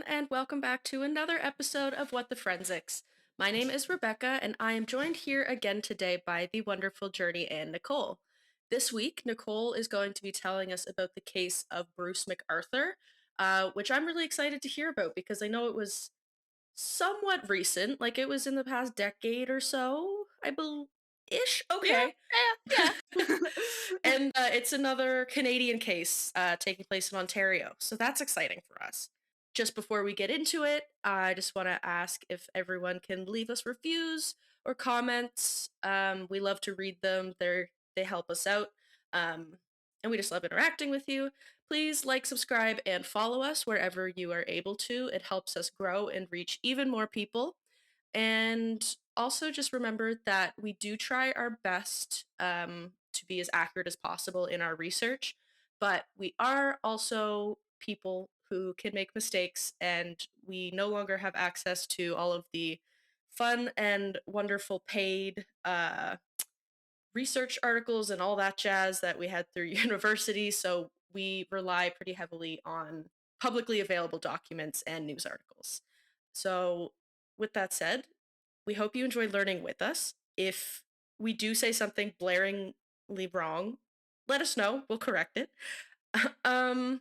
and welcome back to another episode of What the Forensics. My name is Rebecca, and I am joined here again today by the wonderful Journey and Nicole. This week, Nicole is going to be telling us about the case of Bruce McArthur, which I'm really excited to hear about because I know it was somewhat recent, like it was in the past decade or so, I believe. Ish. Yeah, Okay. yeah. And it's another Canadian case taking place in Ontario. So that's exciting for us. Just before we get into it, I just want to ask if everyone can leave us reviews or comments. We love to read them. They help us out. And we just love interacting with you. Please like, subscribe, and follow us wherever you are able to. It helps us grow and reach even more people. And also just remember that we do try our best to be as accurate as possible in our research, but we are also people who can make mistakes, and we no longer have access to all of the fun and wonderful paid research articles and all that jazz that we had through university. So we rely pretty heavily on publicly available documents and news articles. So, with that said, we hope you enjoy learning with us. If we do say something blaringly wrong, let us know. We'll correct it. um,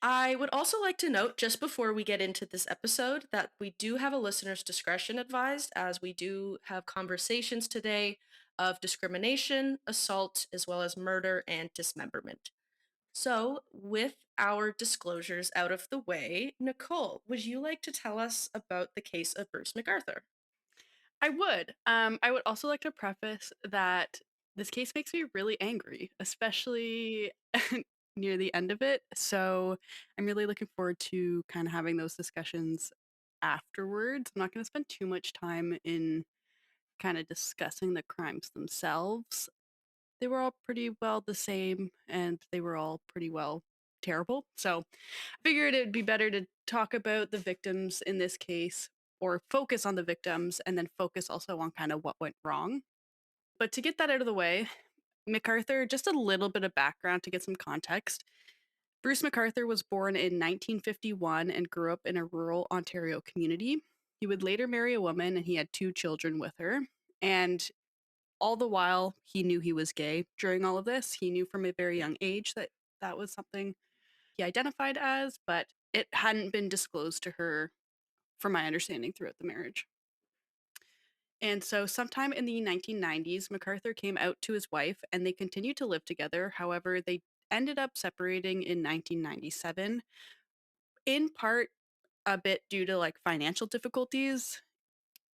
I would also like to note, just before we get into this episode, that we do have a listener's discretion advised, as we do have conversations today of discrimination, assault, as well as murder and dismemberment. So, with our disclosures out of the way, Nicole, would you like to tell us about the case of Bruce McArthur? I would. I would also like to preface that this case makes me really angry, especially near the end of it. So I'm really looking forward to kind of having those discussions afterwards. I'm not going to spend too much time in kind of discussing the crimes themselves. They were all pretty well the same, and they were all pretty well terrible. So I figured it'd be better to talk about the victims in this case, or focus on the victims, and then focus also on kind of what went wrong. But to get that out of the way, MacArthur, just a little bit of background to get some context. Bruce McArthur was born in 1951 and grew up in a rural Ontario community. He would later marry a woman, and he had two children with her. And all the while, he knew he was gay during all of this. He knew from a very young age that that was something he identified as, but it hadn't been disclosed to her, from my understanding, throughout the marriage. And so, sometime in the 1990s, MacArthur came out to his wife and they continued to live together. However, they ended up separating in 1997, in part a bit due to like financial difficulties.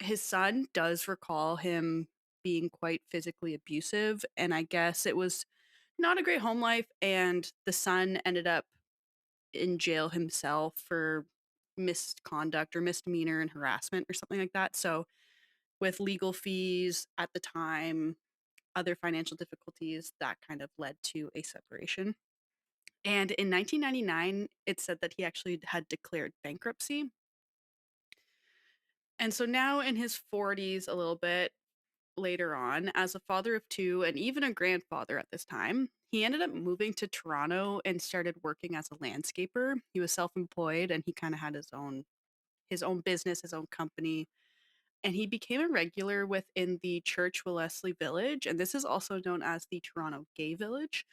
His son does recall him being quite physically abusive, and I guess it was not a great home life. And the son ended up in jail himself for misconduct or misdemeanor and harassment or something like that. So, with legal fees at the time, other financial difficulties, that kind of led to a separation. And in 1999, it said that he actually had declared bankruptcy. And so now in his 40s, a little bit later on, as a father of two and even a grandfather at this time, he ended up moving to Toronto and started working as a landscaper. He was self-employed and he kind of had his own business, his own company, and he became a regular within the Church Wellesley Village, and this is also known as the Toronto Gay Village.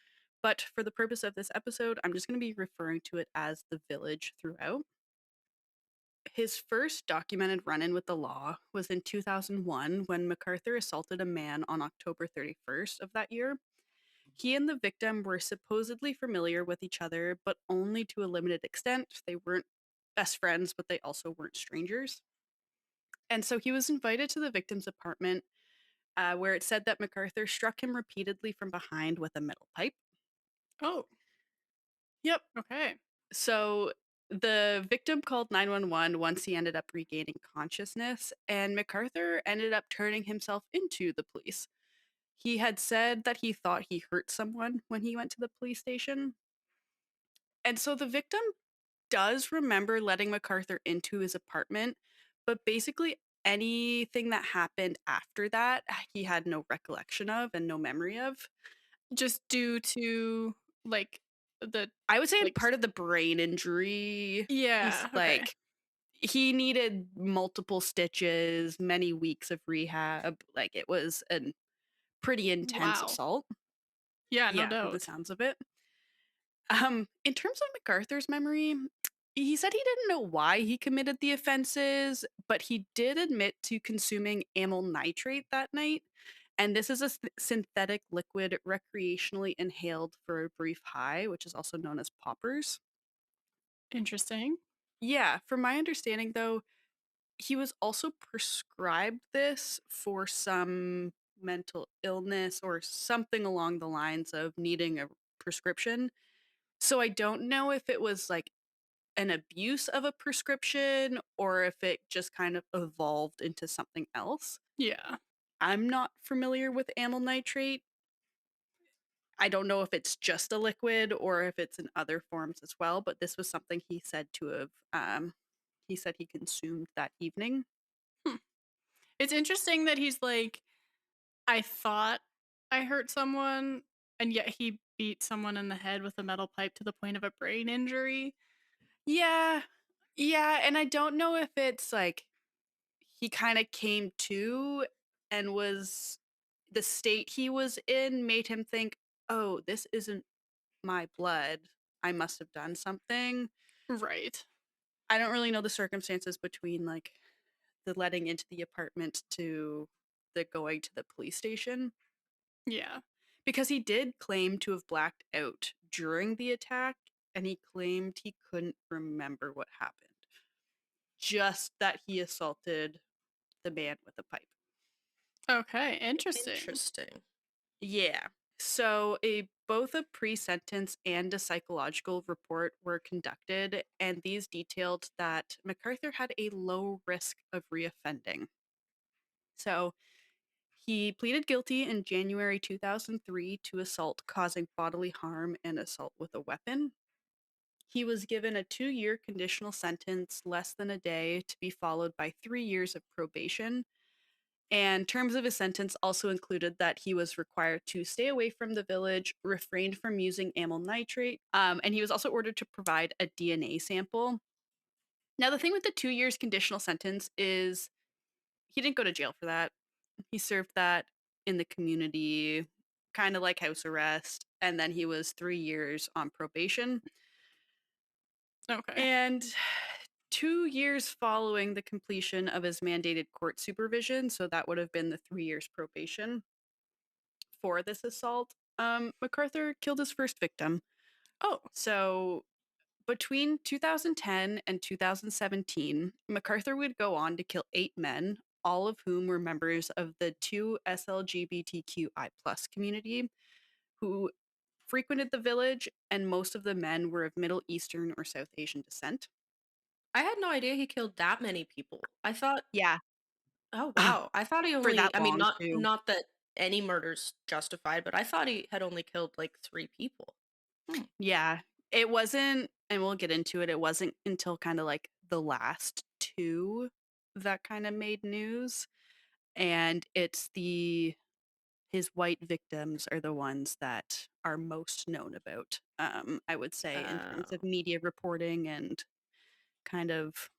But for the purpose of this episode, I'm just going to be referring to it as the Village throughout. His first documented run-in with the law was in 2001 when MacArthur assaulted a man on October 31st of that year. He and the victim were supposedly familiar with each other, but only to a limited extent. They weren't best friends, but they also weren't strangers. And so he was invited to the victim's apartment, where it said that MacArthur struck him repeatedly from behind with a metal pipe. Oh, Yep. okay. So the victim called 911 once he ended up regaining consciousness, and MacArthur ended up turning himself into the police. He had said that he thought he hurt someone when he went to the police station. And so the victim does remember letting MacArthur into his apartment, but basically anything that happened after that, he had no recollection of and no memory of. Just due to like the I would say like part of the brain injury. yeah, okay. Like he needed multiple stitches, many weeks of rehab. Like, it was a pretty intense Wow. assault. Yeah, no Yeah, from the doubt. sounds of it. In terms of MacArthur's memory, he said he didn't know why he committed the offenses, but he did admit to consuming amyl nitrate that night. And this is a synthetic liquid recreationally inhaled for a brief high, which is also known as poppers. Interesting. Yeah, from my understanding, though, he was also prescribed this for some mental illness or something along the lines of needing a prescription. So I don't know if it was like an abuse of a prescription or if it just kind of evolved into something else. Yeah. I'm not familiar with amyl nitrate. I don't know if it's just a liquid or if it's in other forms as well, but this was something he said to have he said he consumed that evening. Hmm. It's interesting that he's like, I thought I hurt someone, and yet he beat someone in the head with a metal pipe to the point of a brain injury. Yeah. Yeah, and I don't know if it's like he kind of came to and was the state he was in made him think, "Oh, this isn't my blood. I must have done something." Right. I don't really know the circumstances between like the letting into the apartment to the going to the police station Yeah. because he did claim to have blacked out during the attack and he claimed he couldn't remember what happened. Just that he assaulted the man with a pipe. Okay. Interesting. Interesting. Yeah. So both a pre-sentence and a psychological report were conducted, and these detailed that MacArthur had a low risk of reoffending. So he pleaded guilty in January 2003 to assault causing bodily harm and assault with a weapon. He was given a 2-year conditional sentence, less than a day, to be followed by 3 years of probation. And terms of his sentence also included that he was required to stay away from the village, refrained from using amyl nitrate, and he was also ordered to provide a DNA sample. Now, the thing with the 2 years conditional sentence is he didn't go to jail for that. He served that in the community, kind of like house arrest, and then he was 3 years on probation. Okay. And 2 years following the completion of his mandated court supervision, so that would have been the 3 years probation for this assault, MacArthur killed his first victim. Oh, So between 2010 and 2017, MacArthur would go on to kill 8 men, all of whom were members of the two SLGBTQI plus community who frequented the village, and most of the men were of Middle Eastern or South Asian descent. I had no idea he killed that many people. I thought, Yeah, oh wow, I thought he for only. that I mean, long not too. not that any murder's justified, but I thought he had only killed like 3 people. Hmm. Yeah, it wasn't, and we'll get into it. It wasn't until kind of like the last two that kind of made news, and it's the his white victims are the ones that are most known about. I would say in terms of Oh. media reporting and kind of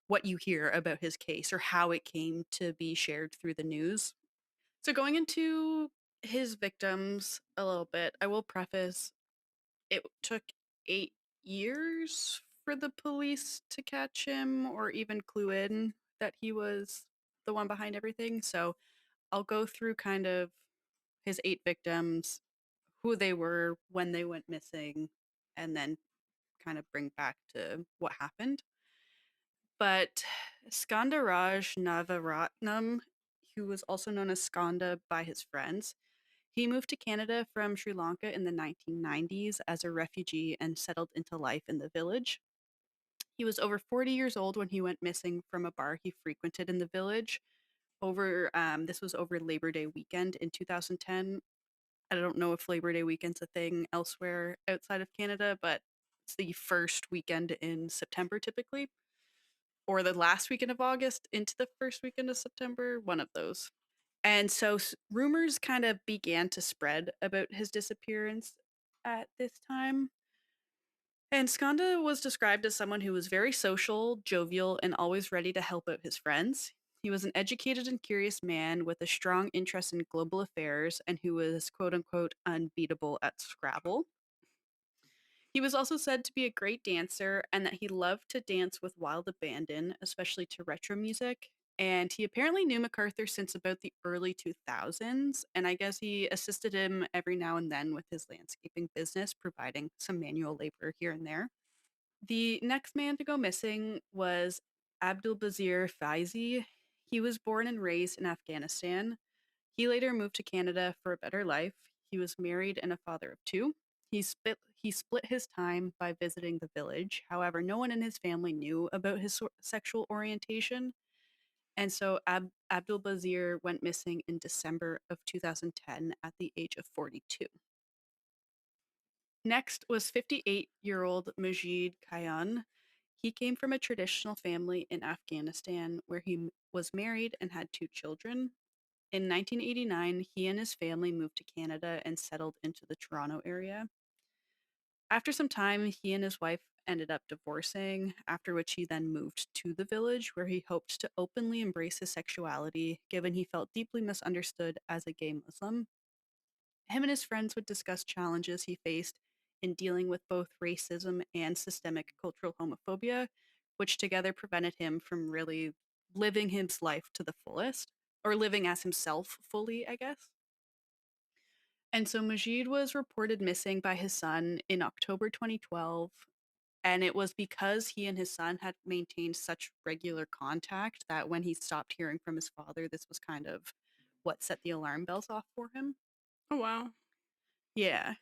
what you hear about his case or how it came to be shared through the news. So going into his victims a little bit, I will preface it took 8 years for the police to catch him or even clue in that he was the one behind everything. So I'll go through kind of his 8 victims, who they were, when they went missing, and then kind of bring back to what happened. But Skandaraj Navaratnam, who was also known as Skanda by his friends, he moved to Canada from Sri Lanka in the 1990s as a refugee and settled into life in the village. He was over 40 years old when he went missing from a bar he frequented in the village. This was over Labor Day weekend in 2010. I don't know if Labor Day weekend's a thing elsewhere outside of Canada, but it's the first weekend in September typically, or the last weekend of August into the first weekend of September, one of those. And so rumors kind of began to spread about his disappearance at this time. And Skanda was described as someone who was very social, jovial, and always ready to help out his friends. He was an educated and curious man with a strong interest in global affairs and who was quote unquote unbeatable at Scrabble. He was also said to be a great dancer and that he loved to dance with wild abandon, especially to retro music. And he apparently knew MacArthur since about the early 2000s. And I guess he assisted him every now and then with his landscaping business, providing some manual labor here and there. The next man to go missing was Abdulbazir Faizi. He was born and raised in Afghanistan. He later moved to Canada for a better life. He was married and a father of two. He split his time by visiting the village. However, no one in his family knew about his sexual orientation. And so Abdul Bazir went missing in December of 2010 at the age of 42. Next was 58-year-old Majid Kayan. He came from a traditional family in Afghanistan where he was married and had two children. In 1989, he and his family moved to Canada and settled into the Toronto area. After some time, he and his wife ended up divorcing, after which he then moved to the village where he hoped to openly embrace his sexuality, given he felt deeply misunderstood as a gay Muslim. Him and his friends would discuss challenges he faced in dealing with both racism and systemic cultural homophobia, which together prevented him from really living his life to the fullest, or living as himself fully, I guess. And so Majid was reported missing by his son in October 2012. And it was because he and his son had maintained such regular contact that when he stopped hearing from his father, this was kind of what set the alarm bells off for him. Oh wow. Yeah.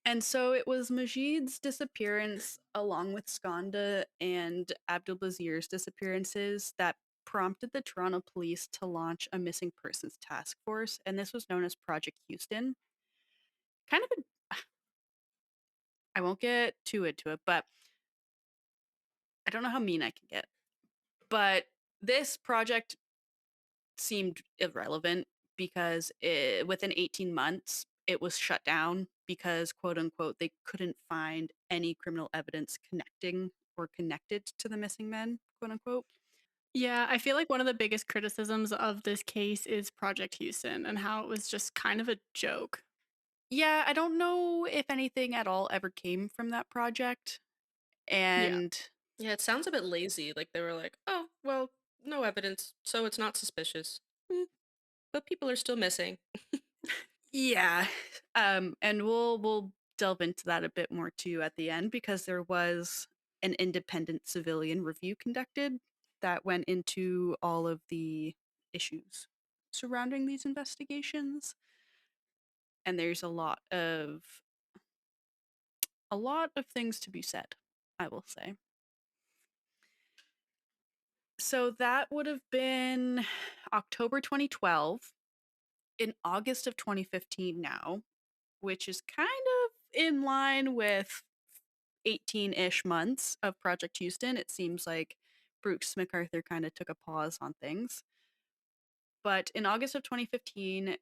And so it was Majid's disappearance, along with Skanda and Abdulbazir's disappearances, that prompted the Toronto police to launch a missing persons task force. And this was known as Project Houston. Kind of a, I won't get too into it, but I don't know how mean I can get. But this project seemed irrelevant because within 18 months, it was shut down because, quote unquote, they couldn't find any criminal evidence connecting or connected to the missing men, quote unquote. Yeah, I feel like one of the biggest criticisms of this case is Project Houston and how it was just kind of a joke. Yeah, I don't know if anything at all ever came from that project. Yeah. And Yeah, it sounds a bit lazy. Like they were like, oh, well, no evidence, so it's not suspicious. Mm, but people are still missing. yeah, and we'll delve into that a bit more too at the end because there was an independent civilian review conducted that went into all of the issues surrounding these investigations, and there's a lot of things to be said, I will say. So that would have been October 2012. In August of 2015 now, which is kind of in line with 18-ish months of Project Houston. It seems like Bruce McArthur kind of took a pause on things. But in August of 2015,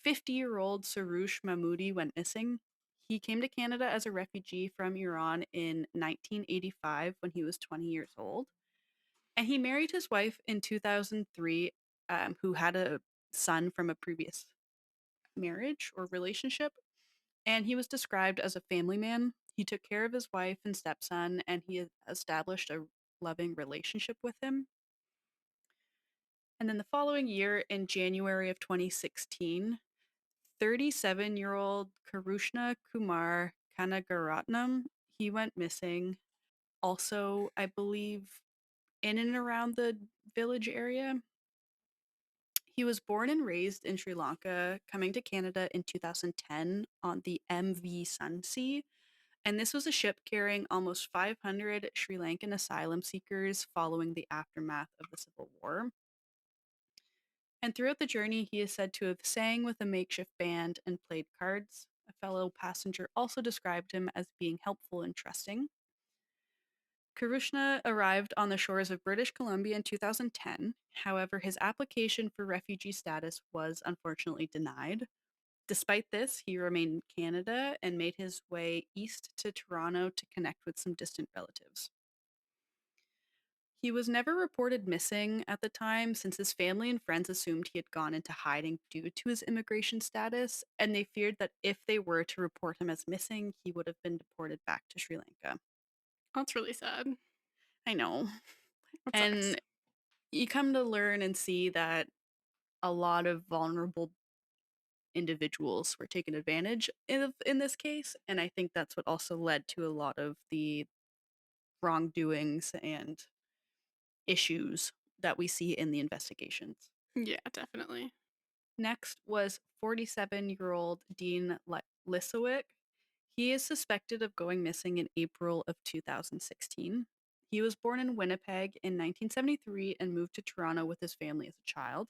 50-year-old Saroush Mahmoudi went missing. He came to Canada as a refugee from Iran in 1985 when he was 20 years old. And he married his wife in 2003, who had a son from a previous marriage or relationship. And he was described as a family man. He took care of his wife and stepson, and he established a loving relationship with him. And then the following year, in January of 2016, 37-year-old Karushna Kumar Kanagaratnam, he went missing. Also, I believe, in and around the village area. He was born and raised in Sri Lanka, coming to Canada in 2010 on the MV Sunsea. And this was a ship carrying almost 500 Sri Lankan asylum seekers following the aftermath of the Civil War. And throughout the journey, he is said to have sang with a makeshift band and played cards. A fellow passenger also described him as being helpful and trusting. Karushna arrived on the shores of British Columbia in 2010. However, his application for refugee status was unfortunately denied. Despite this, he remained in Canada and made his way east to Toronto to connect with some distant relatives. He was never reported missing at the time since his family and friends assumed he had gone into hiding due to his immigration status, and they feared that if they were to report him as missing, he would have been deported back to Sri Lanka. That's really sad. I know. That sucks. And you come to learn and see that a lot of vulnerable individuals were taken advantage of in this case, and I think that's what also led to a lot of the wrongdoings and issues that we see in the investigations. Yeah, definitely. Next was 47-year-old Dean Lisowick. He is suspected of going missing in April of 2016. He was born in Winnipeg in 1973 and moved to Toronto with his family as a child.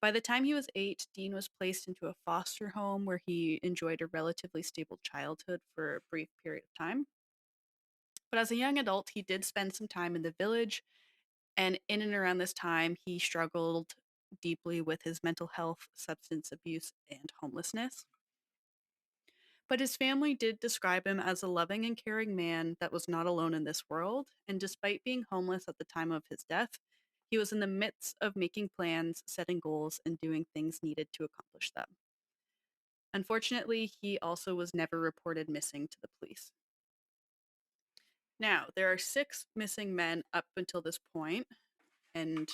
By the time he was 8, Dean was placed into a foster home where he enjoyed a relatively stable childhood for a brief period of time. But as a young adult, he did spend some time in the village, and in and around this time, he struggled deeply with his mental health, substance abuse, and homelessness. But his family did describe him as a loving and caring man that was not alone in this world, and despite being homeless at the time of his death, he was in the midst of making plans, setting goals, and doing things needed to accomplish them. Unfortunately, he also was never reported missing to the police. Now, there are 6 missing men up until this point, and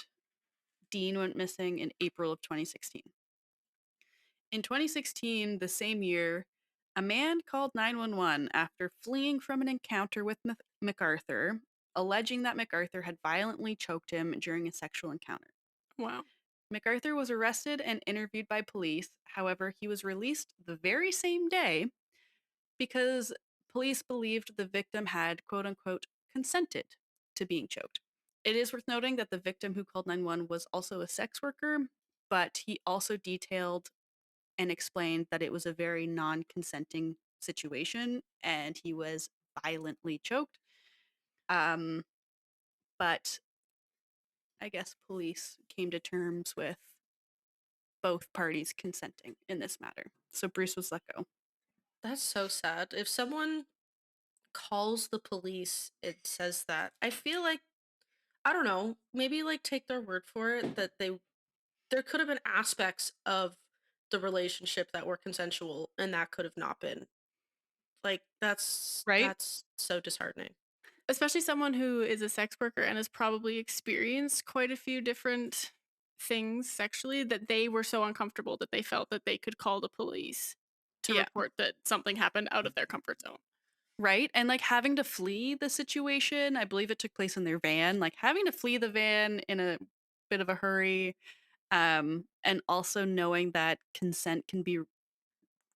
Dean went missing in April of 2016. In 2016, the same year, a man called 911 after fleeing from an encounter with MacArthur, alleging that MacArthur had violently choked him during a sexual encounter. Wow. MacArthur was arrested and interviewed by police. However, he was released the very same day because police believed the victim had, quote unquote, consented to being choked. It is worth noting that the victim who called 911 was also a sex worker, but he also detailed and explained that it was a very non consenting situation and he was violently choked. Um, but I guess police came to terms with both parties consenting in this matter. So Bruce was let go. That's so sad. If someone calls the police and says that, I feel like, I don't know, maybe like take their word for it that there could have been aspects of the relationship that were consensual and that could have not been. Like Right? that's so disheartening. Especially someone who is a sex worker and has probably experienced quite a few different things sexually that they were so uncomfortable that they felt that they could call the police to Yeah. report that something happened out of their comfort zone. Right. And like having to flee the situation, I believe it took place in their van, like having to flee the van in a bit of a hurry. And also knowing that consent can be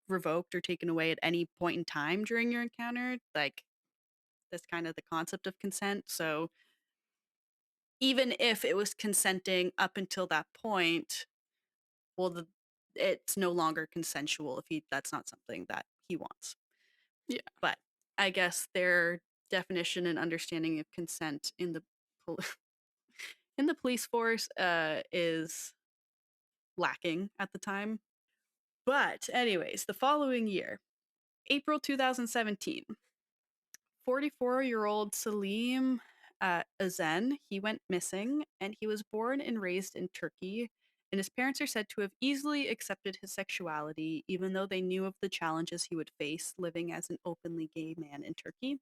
revoked or taken away at any point in time during your encounter. Like that's kind of the concept of consent. So even if it was consenting up until that point, well, it's no longer consensual if that's not something that he wants. Yeah. But I guess their definition and understanding of consent in the in the police force is lacking at the time. But anyways, the following year, April 2017, 44-year-old Salim Azen, he went missing, and he was born and raised in Turkey, and his parents are said to have easily accepted his sexuality, even though they knew of the challenges he would face living as an openly gay man in Turkey.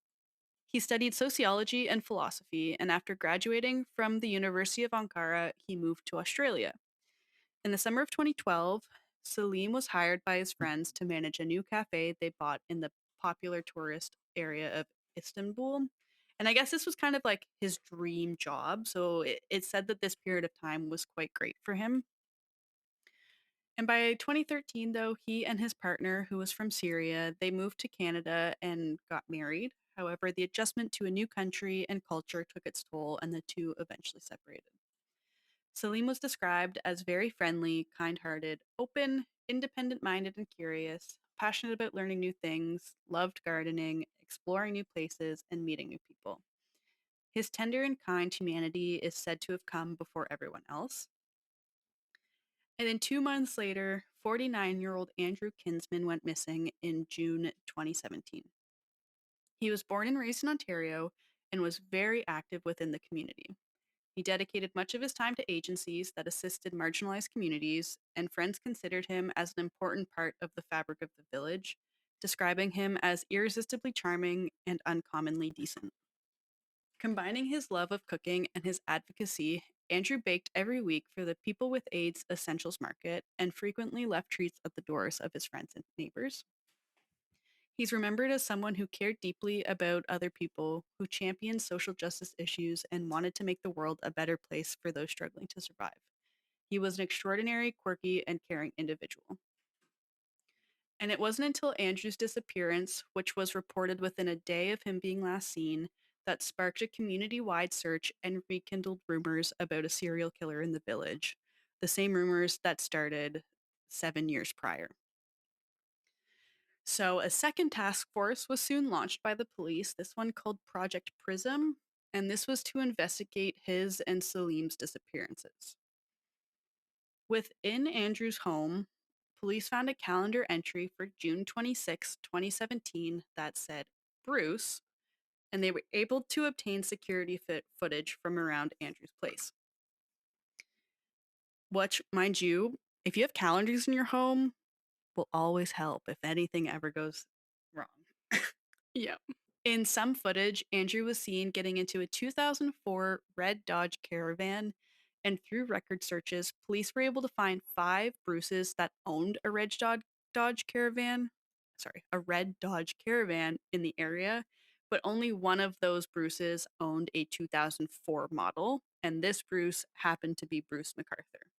He studied sociology and philosophy, and after graduating from the University of Ankara, he moved to Australia. In the summer of 2012, Salim was hired by his friends to manage a new cafe they bought in the popular tourist area of Istanbul. And I guess this was kind of like his dream job. So it said that this period of time was quite great for him. And by 2013, though, he and his partner, who was from Syria, they moved to Canada and got married. However, the adjustment to a new country and culture took its toll, and the two eventually separated. Salim was described as very friendly, kind hearted, open, independent minded, and curious, passionate about learning new things, loved gardening, exploring new places, and meeting new people. His tender and kind humanity is said to have come before everyone else. And then 2 months later, 49-year-old Andrew Kinsman went missing in June 2017. He was born and raised in Ontario and was very active within the community. He dedicated much of his time to agencies that assisted marginalized communities, and friends considered him as an important part of the fabric of the village, describing him as irresistibly charming and uncommonly decent. Combining his love of cooking and his advocacy, Andrew baked every week for the People with AIDS Essentials Market and frequently left treats at the doors of his friends and neighbors. He's remembered as someone who cared deeply about other people, who championed social justice issues, and wanted to make the world a better place for those struggling to survive. He was an extraordinary, quirky, and caring individual. And it wasn't until Andrew's disappearance, which was reported within a day of him being last seen, that sparked a community wide search and rekindled rumors about a serial killer in the village, the same rumors that started 7 years prior. So, a second task force was soon launched by the police, this one called Project Prism, and this was to investigate his and Salim's disappearances. Within Andrew's home, police found a calendar entry for June 26, 2017, that said Bruce, and they were able to obtain security footage from around Andrew's place. Which, mind you, if you have calendars in your home, will always help if anything ever goes wrong. Yep. In some footage, Andrew was seen getting into a 2004 red Dodge Caravan, and through record searches, police were able to find 5 Bruces that owned a Dodge Caravan. A red Dodge Caravan in the area, but only one of those Bruces owned a 2004 model, and this Bruce happened to be Bruce McArthur.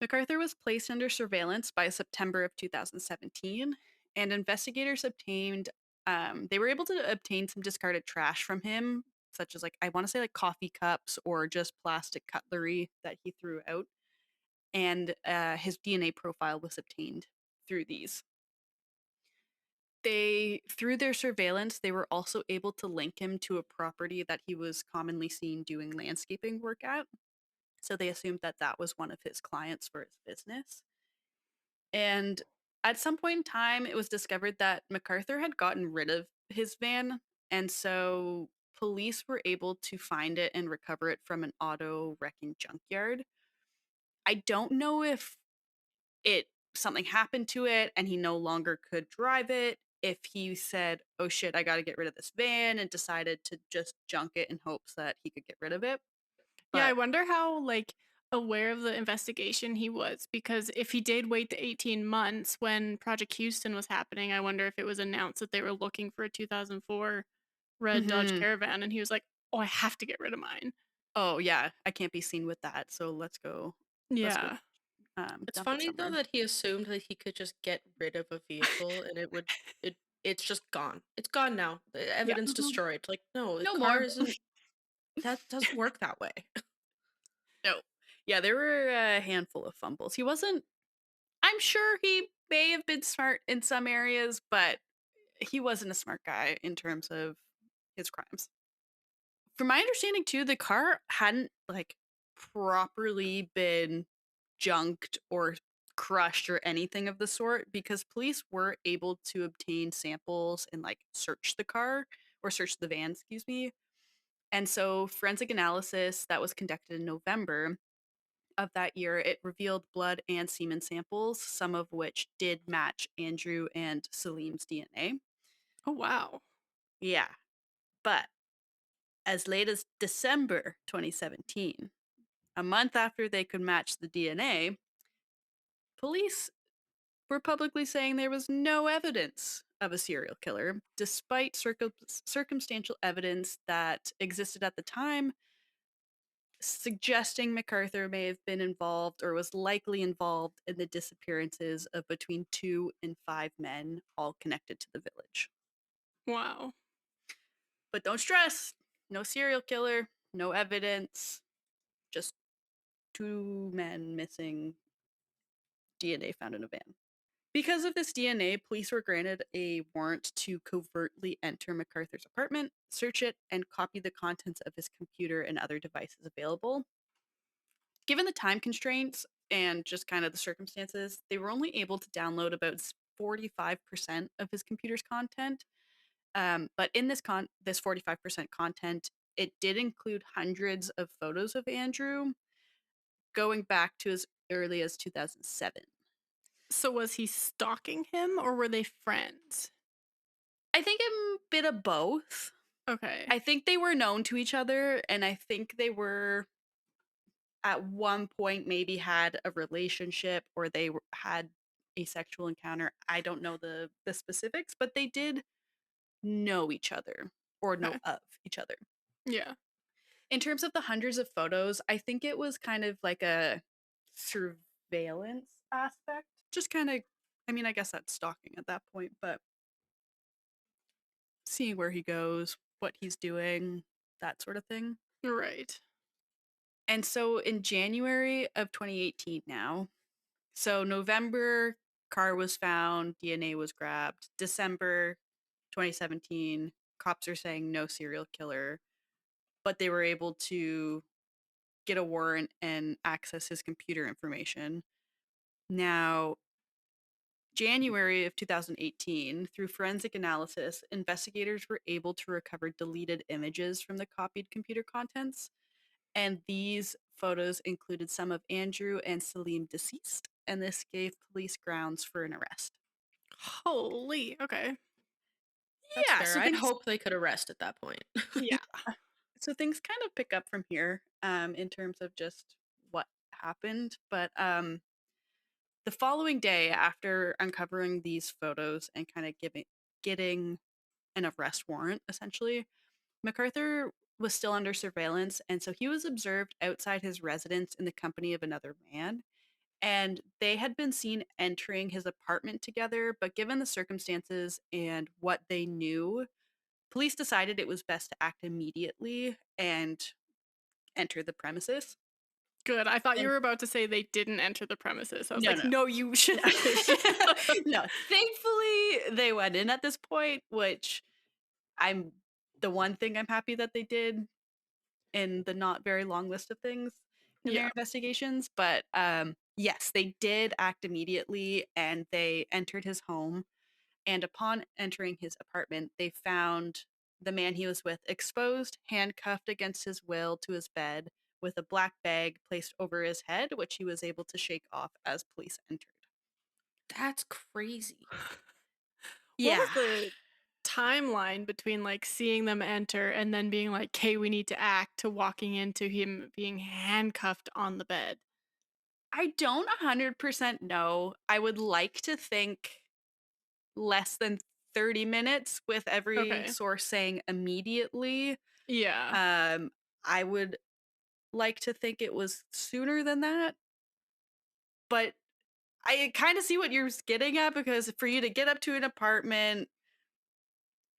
McArthur was placed under surveillance by September of 2017, and investigators they were able to obtain some discarded trash from him, such as I want to say coffee cups or just plastic cutlery that he threw out, and his DNA profile was obtained through these. Through their surveillance, they were also able to link him to a property that he was commonly seen doing landscaping work at. So they assumed that that was one of his clients for his business. And at some point in time, it was discovered that MacArthur had gotten rid of his van. And so police were able to find it and recover it from an auto wrecking junkyard. I don't know if something happened to it and he no longer could drive it, if he said, oh shit, I got to get rid of this van, and decided to just junk it in hopes that he could get rid of it. Yeah, I But wonder how aware of the investigation he was, because if he did wait the 18 months when Project Houston was happening, I wonder if it was announced that they were looking for a 2004 red Dodge mhm. Caravan and he was like, "Oh, I have to get rid of mine." Oh yeah, I can't be seen with that. So let's go Yeah. It's dump it funny though somewhere. that he assumed that he could just get rid of a vehicle and it's just gone. It's gone now. The Yeah. evidence Mhm. destroyed. Like, no, the No car more. isn't that doesn't work that way. No. Yeah, there were a handful of fumbles. I'm sure he may have been smart in some areas, but he wasn't a smart guy in terms of his crimes. From my understanding too, the car hadn't properly been junked or crushed or anything of the sort, because police were able to obtain samples and search the car, or search the van, excuse me. And so forensic analysis that was conducted in November of that year, it revealed blood and semen samples, some of which did match Andrew and Salim's DNA. Oh, wow. Yeah, but as late as December 2017, a month after they could match the DNA, police were publicly saying there was no evidence of a serial killer, despite circumstantial evidence that existed at the time, suggesting MacArthur may have been involved or was likely involved in the disappearances of between 2 and 5 men, all connected to the village. Wow. But don't stress, no serial killer, no evidence, just 2 men missing, DNA found in a van. Because of this DNA, police were granted a warrant to covertly enter MacArthur's apartment, search it, and copy the contents of his computer and other devices available. Given the time constraints, and just kind of the circumstances, they were only able to download about 45% of his computer's content. But in this 45% content, it did include hundreds of photos of Andrew going back to as early as 2007. So was he stalking him or were they friends? I think a bit of both. Okay. I think they were known to each other, and I think they were at one point maybe had a relationship or had a sexual encounter. I don't know the specifics, but they did know each other or know Okay. of each other. Yeah. In terms of the hundreds of photos, I think it was kind of like a surveillance aspect. Just kind of, I mean, I guess that's stalking at that point, but seeing where he goes, what he's doing, that sort of thing. Right. And so in January of 2018 now, so November, car was found, DNA was grabbed. December 2017, cops are saying no serial killer, but they were able to get a warrant and access his computer information. Now, January of 2018, through forensic analysis, investigators were able to recover deleted images from the copied computer contents. And these photos included some of Andrew and Salim deceased, and this gave police grounds for an arrest. Holy. Okay. That's Yeah, fair. so I'd things hope they could arrest at that point. yeah. So things kind of pick up from here in terms of just what happened, but the following day after uncovering these photos and kind of getting an arrest warrant essentially, MacArthur was still under surveillance, and so he was observed outside his residence in the company of another man. And they had been seen entering his apartment together, but given the circumstances and what they knew, police decided it was best to act immediately and enter the premises. Good. I thought you And were about to say they didn't enter the premises. I was no, like, no. no, you should. No, thankfully they went in at this point, which I'm the one thing I'm happy that they did in the not very long list of things in their Yeah. investigations. But yes, they did act immediately and they entered his home. And upon entering his apartment, they found the man he was with exposed, handcuffed against his will to his bed, with a black bag placed over his head, which he was able to shake off as police entered. That's crazy. What Yeah. was the timeline between like seeing them enter and then being like, "Hey, we need to act," to walking into him being handcuffed on the bed? I don't 100% know. I would like to think less than 30 minutes with every Okay. source saying immediately. Yeah. I would like to think it was sooner than that, but I kind of see what you're getting at, because for you to get up to an apartment,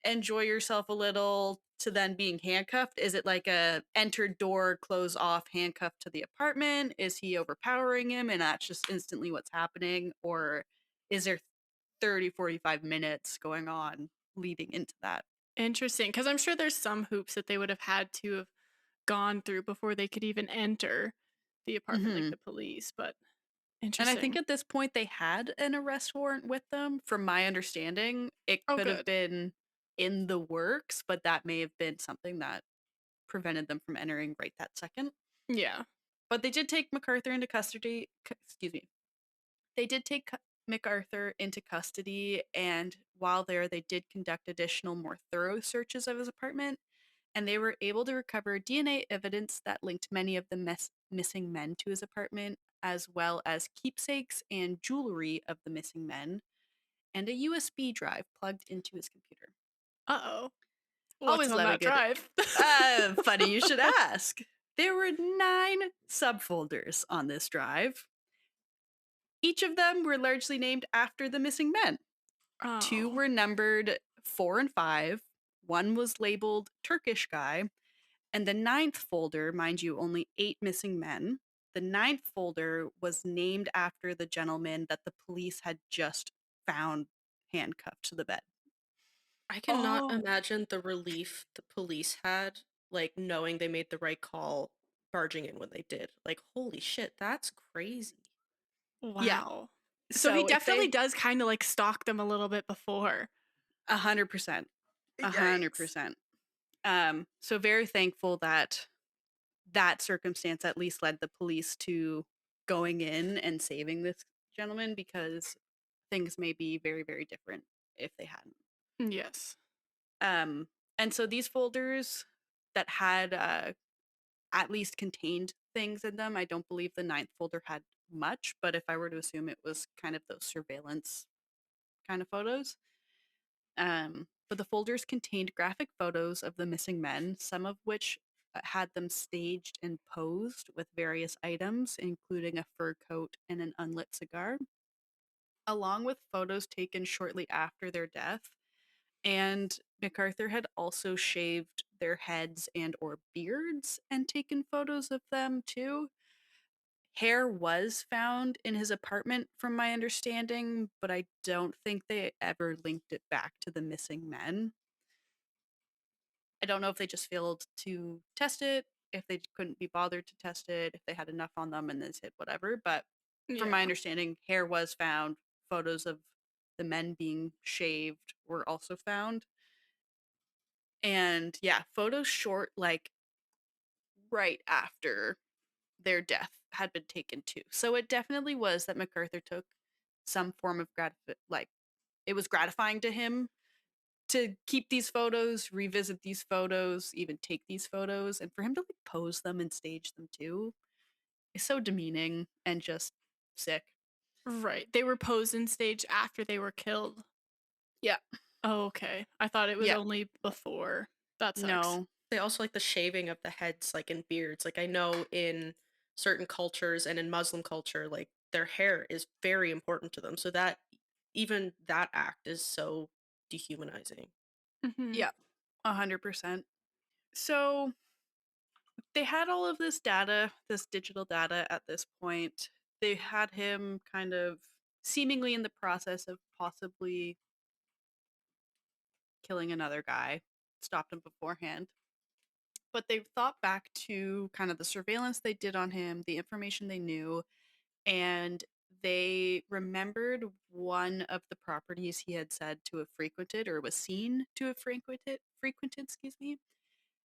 enjoy yourself a little, to then being handcuffed, is it like a enter door, close off, handcuffed to the apartment? Is he overpowering him and that's just instantly what's happening? Or is there 30, 45 minutes going on leading into that? Interesting. Because I'm sure there's some hoops that they would have had to have gone through before they could even enter the apartment, like Hmm. the police. But And I think interesting. at this point they had an arrest warrant with them. From my understanding, it Oh, could have good. been in the works, but that may have been something that prevented them from entering right that second. Yeah. But they did take MacArthur into custody. Excuse me. They did take MacArthur into custody, and while there, they did conduct additional, more thorough searches of his apartment, and they were able to recover DNA evidence that linked many of the missing men to his apartment, as well as keepsakes and jewelry of the missing men, and a USB drive plugged into his computer. Uh-oh. What's Always on love a that good. drive? Funny you should ask. There were 9 subfolders on this drive. Each of them were largely named after the missing men. 2 Oh. were numbered 4 and 5. 1 was labeled Turkish guy. And the 9th folder, mind you, only 8 missing men. The 9th folder was named after the gentleman that the police had just found handcuffed to the bed. I cannot Oh. imagine the relief the police had, like knowing they made the right call, barging in when they did. Like, holy shit, that's crazy. Yeah. Wow. So he So if definitely they does kind of like stalk them a little bit before. 100%, Yikes. 100%. So very thankful that that circumstance at least led the police to going in and saving this gentleman, because things may be very, very different if they hadn't. Yes. Um, and so these folders that had at least contained things in them, I don't believe the ninth folder had much, but if I were to assume, it was kind of those surveillance kind of photos. But the folders contained graphic photos of the missing men, some of which had them staged and posed with various items, including a fur coat and an unlit cigar, along with photos taken shortly after their death. And MacArthur had also shaved their heads and or beards and taken photos of them too. Hair was found in his apartment from my understanding, but I don't think they ever linked it back to the missing men. I don't know if they just failed to test it, if they couldn't be bothered to test it, if they had enough on them and then hit whatever. But from my Yeah. understanding, hair was found. Photos of the men being shaved were also found. And yeah, photos short, like right after their death, had been taken too. So it definitely was that MacArthur took some form of like, it was gratifying to him to keep these photos, revisit these photos, even take these photos, and for him to like pose them and stage them too is so demeaning and just sick. Right. They were posed in stage after they were killed. Yeah. Oh, okay. I thought it was Yeah. only before. That sucks. No. They also like the shaving of the heads, like in beards. Like I know in certain cultures and in Muslim culture, like their hair is very important to them. So that even that act is so dehumanizing. Hmm. Yeah. 100%. So they had all of this data, this digital data at this point. They had him kind of seemingly in the process of possibly killing another guy, stopped him beforehand. But they thought back to kind of the surveillance they did on him, the information they knew, and they remembered one of the properties he had said to have frequented, or was seen to have frequented, excuse me.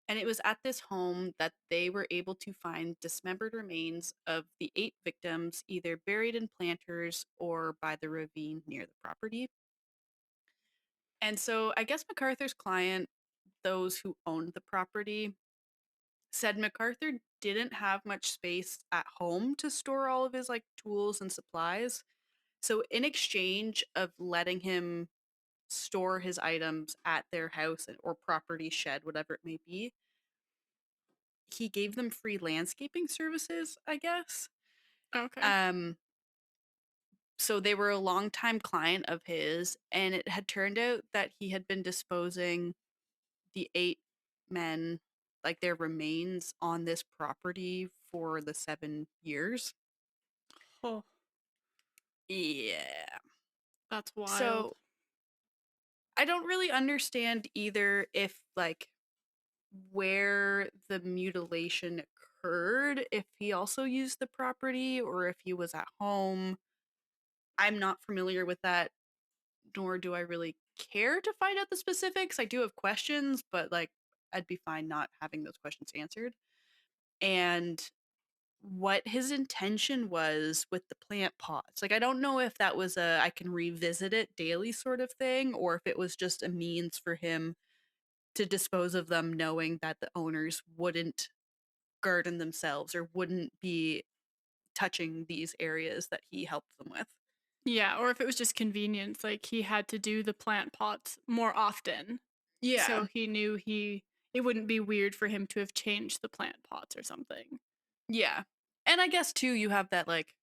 And it was at this home that they were able to find dismembered remains of the 8 victims, either buried in planters or by the ravine near the property. And so I guess MacArthur's client, those who owned the property, said MacArthur didn't have much space at home to store all of his like tools and supplies. So in exchange of letting him store his items at their house or property shed, whatever it may be, he gave them free landscaping services, I guess. Okay. Um, so they were a longtime client of his, and it had turned out that he had been disposing the 8 men, like their remains, on this property for the 7 years. Oh, Yeah. that's wild. So I don't really understand either if like where the mutilation occurred, if he also used the property or if he was at home. I'm not familiar with that, nor do I really care to find out the specifics. I do have questions, but like I'd be fine not having those questions answered. And what his intention was with the plant pots. Like I don't know if that was a I can revisit it daily sort of thing, or if it was just a means for him to dispose of them knowing that the owners wouldn't garden themselves or wouldn't be touching these areas that he helped them with. Yeah, or if it was just convenience, like he had to do the plant pots more often. Yeah. So he knew it wouldn't be weird for him to have changed the plant pots or something. Yeah. And I guess too you have that like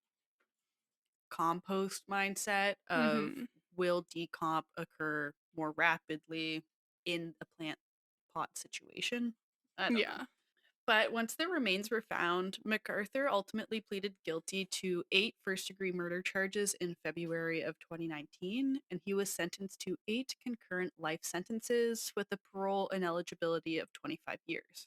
compost mindset of Mhm. will decomp occur more rapidly in a plant pot situation? I don't know. Yeah. But once the remains were found, MacArthur ultimately pleaded guilty to 8 first-degree murder charges in February of 2019, and he was sentenced to 8 concurrent life sentences with a parole ineligibility of 25 years.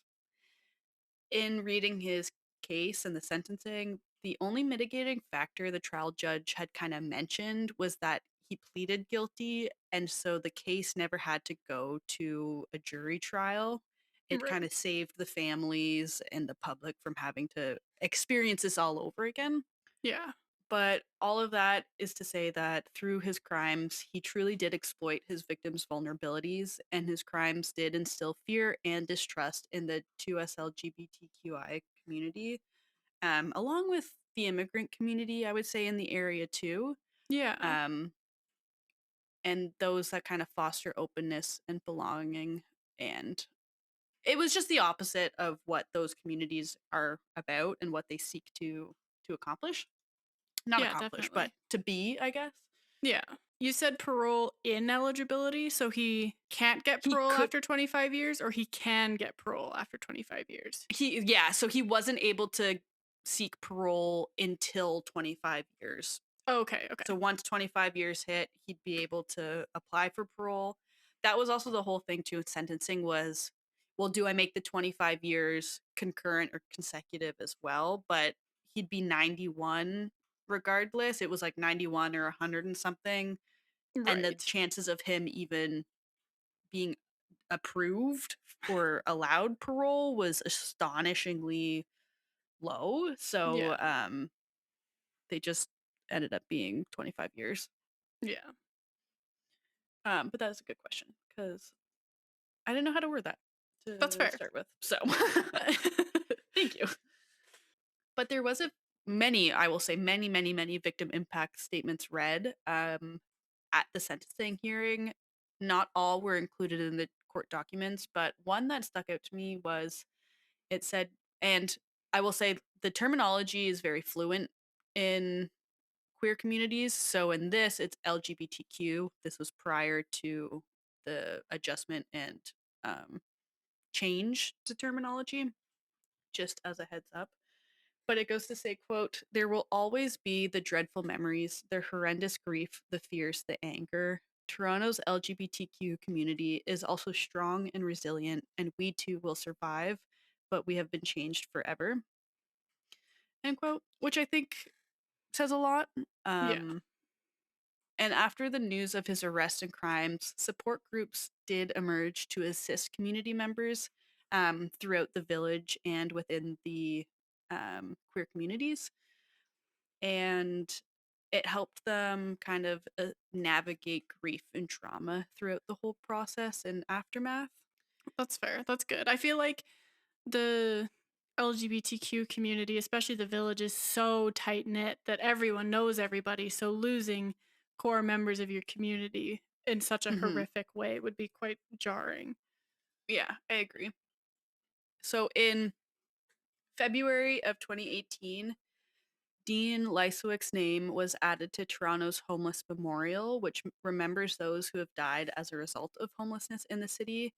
In reading his case and the sentencing, The only mitigating factor the trial judge had kind of mentioned was that he pleaded guilty, and so the case never had to go to a jury trial. It Right. kind of saved the families and the public from having to experience this all over again. Yeah. But all of that is to say that through his crimes, he truly did exploit his victims' vulnerabilities, and his crimes did instill fear and distrust in the 2S LGBTQI community, along with the immigrant community, I would say, in the area too. Yeah. Um, and those that kind of foster openness and belonging. And it was just the opposite of what those communities are about and what they seek to accomplish. Not Yeah, accomplish, but definitely. to be, I guess. Yeah. You said parole ineligibility, so he can't get He parole could after 25 years, or he can get parole after 25 years? so he wasn't able to seek parole until 25 years. Okay, okay. So once 25 years hit, he'd be able to apply for parole. That was also the whole thing too with sentencing was, well, do I make the 25 years concurrent or consecutive as well? But he'd be 91 regardless. It was like 91 or 100 and something. And the Right. chances of him even being approved or allowed parole was astonishingly low. So Yeah. they just ended up being 25 years. Yeah. But that is a good question because I didn't know how to word that That's to fair. start with. So thank you. But there was I will say many victim impact statements read at the sentencing hearing. Not all were included in the court documents, but one that stuck out to me was it said, and I will say the terminology is very fluent in queer communities. So in this, it's LGBTQ. This was prior to the adjustment and um, change to terminology, just as a heads up. But it goes to say, quote, there will always be the dreadful memories, the horrendous grief, the fears, the anger. Toronto's LGBTQ community is also strong and resilient, and we too will survive, but we have been changed forever. End quote, which I think says a lot. Yeah. Um, And after the news of his arrest and crimes, support groups did emerge to assist community members throughout the village and within the queer communities. And it helped them kind of navigate grief and trauma throughout the whole process and aftermath. That's fair. That's good. I feel like the LGBTQ community, especially the village, is so tight knit that everyone knows everybody. So losing core members of your community in such a Hmm. horrific way would be quite jarring. Yeah, I agree. So in February of 2018, Dean Lysowick's name was added to Toronto's Homeless Memorial, which remembers those who have died as a result of homelessness in the city.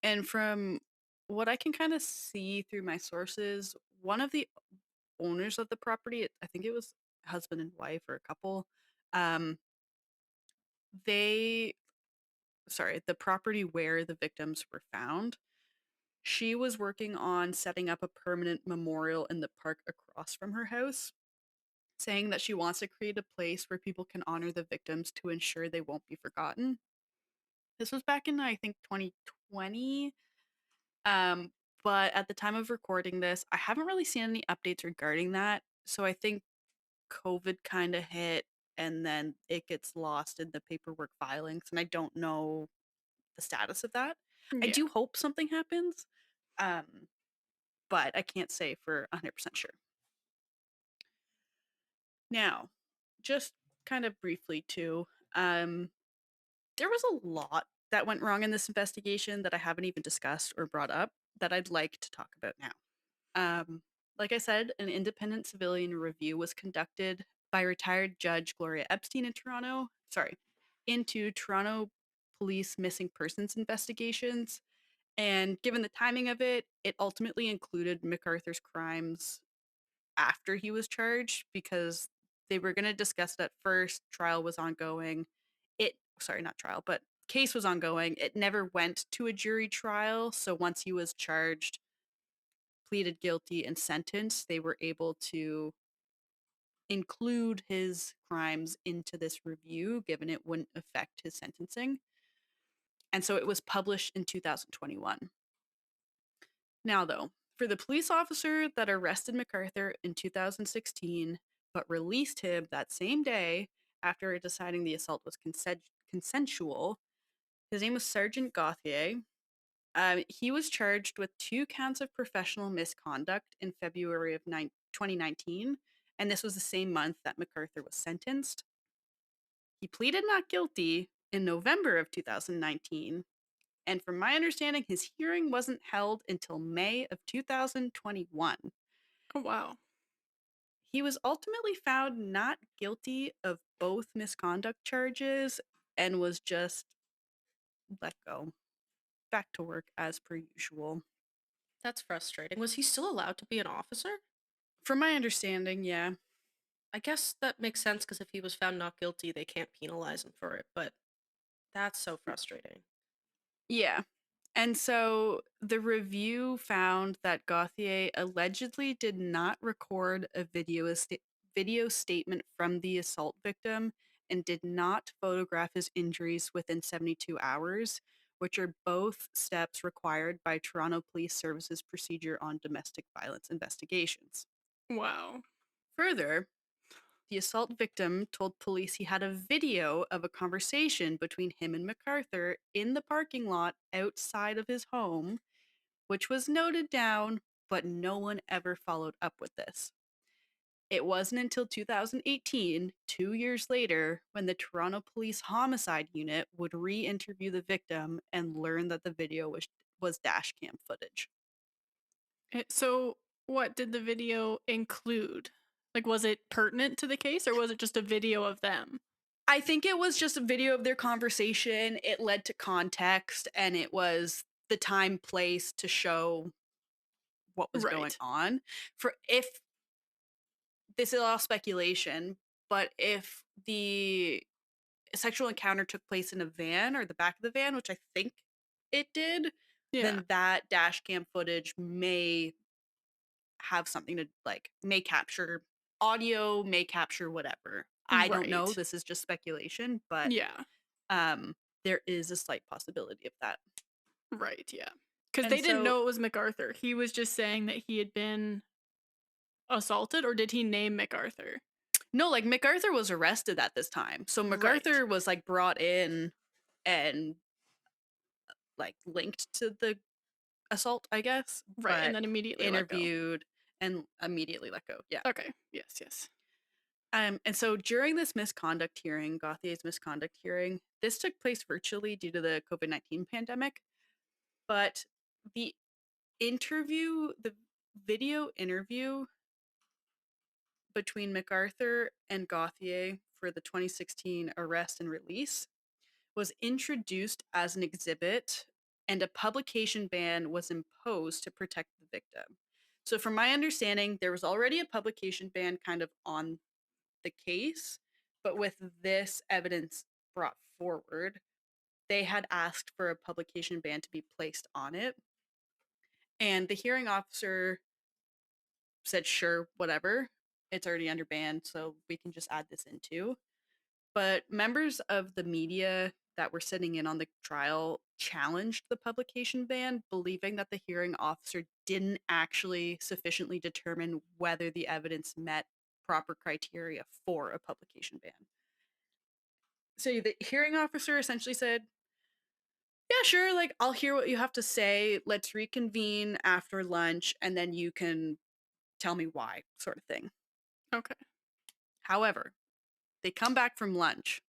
And from what I can kind of see through my sources, one of the owners of the property, I think it was husband and wife or a couple, um, they, the property where the victims were found, she was working on setting up a permanent memorial in the park across from her house, saying that she wants to create a place where people can honor the victims to ensure they won't be forgotten. This was back in, I think, 2020. Um, but at the time of recording this, I haven't really seen any updates regarding that. So I think COVID kind of hit and then it gets lost in the paperwork filings. And I don't know the status of that. I Yeah. do hope something happens, um, but I can't say for 100% sure. Now, just kind of briefly, too, there was a lot that went wrong in this investigation that I haven't even discussed or brought up that I'd like to talk about now. Like I said, an independent civilian review was conducted by retired Judge Gloria Epstein in Toronto, into Toronto police missing persons investigations. And given the timing of it, it ultimately included McArthur's crimes after he was charged because they were going to discuss it at first. Trial was ongoing. Not trial, but case was ongoing. It never went to a jury trial. So once he was charged, pleaded guilty, and sentenced, they were able to include his crimes into this review, given it wouldn't affect his sentencing. And so it was published in 2021. Now, though, for the police officer that arrested McArthur in 2016, but released him that same day after deciding the assault was consensual, his name was Sergeant Gauthier. He was charged with 2 counts of professional misconduct in February of 2019, and this was the same month that McArthur was sentenced. He pleaded not guilty in November of 2019, and from my understanding, his hearing wasn't held until May of 2021. Oh, wow. He was ultimately found not guilty of both misconduct charges and was just let go. Back to work as per usual. That's frustrating. Was he still allowed to be an officer? From my understanding, yeah. I guess that makes sense because if he was found not guilty, they can't penalize him for it, but that's so frustrating. Yeah. And so the review found that Gauthier allegedly did not record a video statement from the assault victim and did not photograph his injuries within 72 hours, which are both steps required by Toronto Police Services procedure on domestic violence investigations. Wow. Further, the assault victim told police he had a video of a conversation between him and McArthur in the parking lot outside of his home, which was noted down, but no one ever followed up with this. It wasn't until 2018, 2 years later, when the Toronto Police Homicide Unit would re-interview the victim and learn that the video was dash cam footage. So, what did the video include? Like, was it pertinent to the case, or was it just a video of them? I think it was just a video of their conversation. It led to context, and it was the time, place to show what was going Right. on. For if this is all speculation, but if the sexual encounter took place in a van or the back of the van, which I think it did, Yeah. then that dash cam footage may have something to may capture audio, may capture whatever. I don't know. Right. This is just speculation, but Yeah. there is a slight possibility of that. Right. Yeah. Because And they didn't so- know it was McArthur. He was just saying that he had been assaulted, or did he name McArthur? No, like McArthur was arrested at this time. So McArthur was like brought in and like linked to the assault, I guess. Right. But And then immediately interviewed and immediately let go. Yeah. let go. Okay. Yes. Yes. And so during this misconduct hearing, Gauthier's misconduct hearing, this took place virtually due to the COVID-19 pandemic. But the video interview between McArthur and Gauthier for the 2016 arrest and release was introduced as an exhibit, and a publication ban was imposed to protect the victim. So, from my understanding, there was already a publication ban kind of on the case, but with this evidence brought forward, they had asked for a publication ban to be placed on it. And the hearing officer said, sure, whatever. It's already under ban, so we can just add this in too. But members of the media that were sitting in on the trial challenged the publication ban, believing that the hearing officer didn't actually sufficiently determine whether the evidence met proper criteria for a publication ban. So the hearing officer essentially said, yeah, sure, like I'll hear what you have to say. Let's reconvene after lunch and then you can tell me why, sort of thing. Okay. However, they come back from lunch.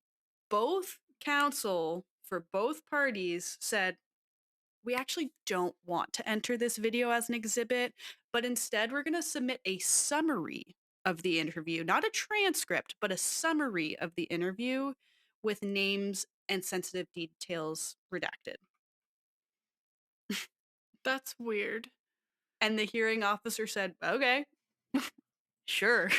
Both counsel for both parties said, we actually don't want to enter this video as an exhibit, but instead we're going to submit a summary of the interview, not a transcript, but a summary of the interview with names and sensitive details redacted. That's weird. And the hearing officer said, okay, sure.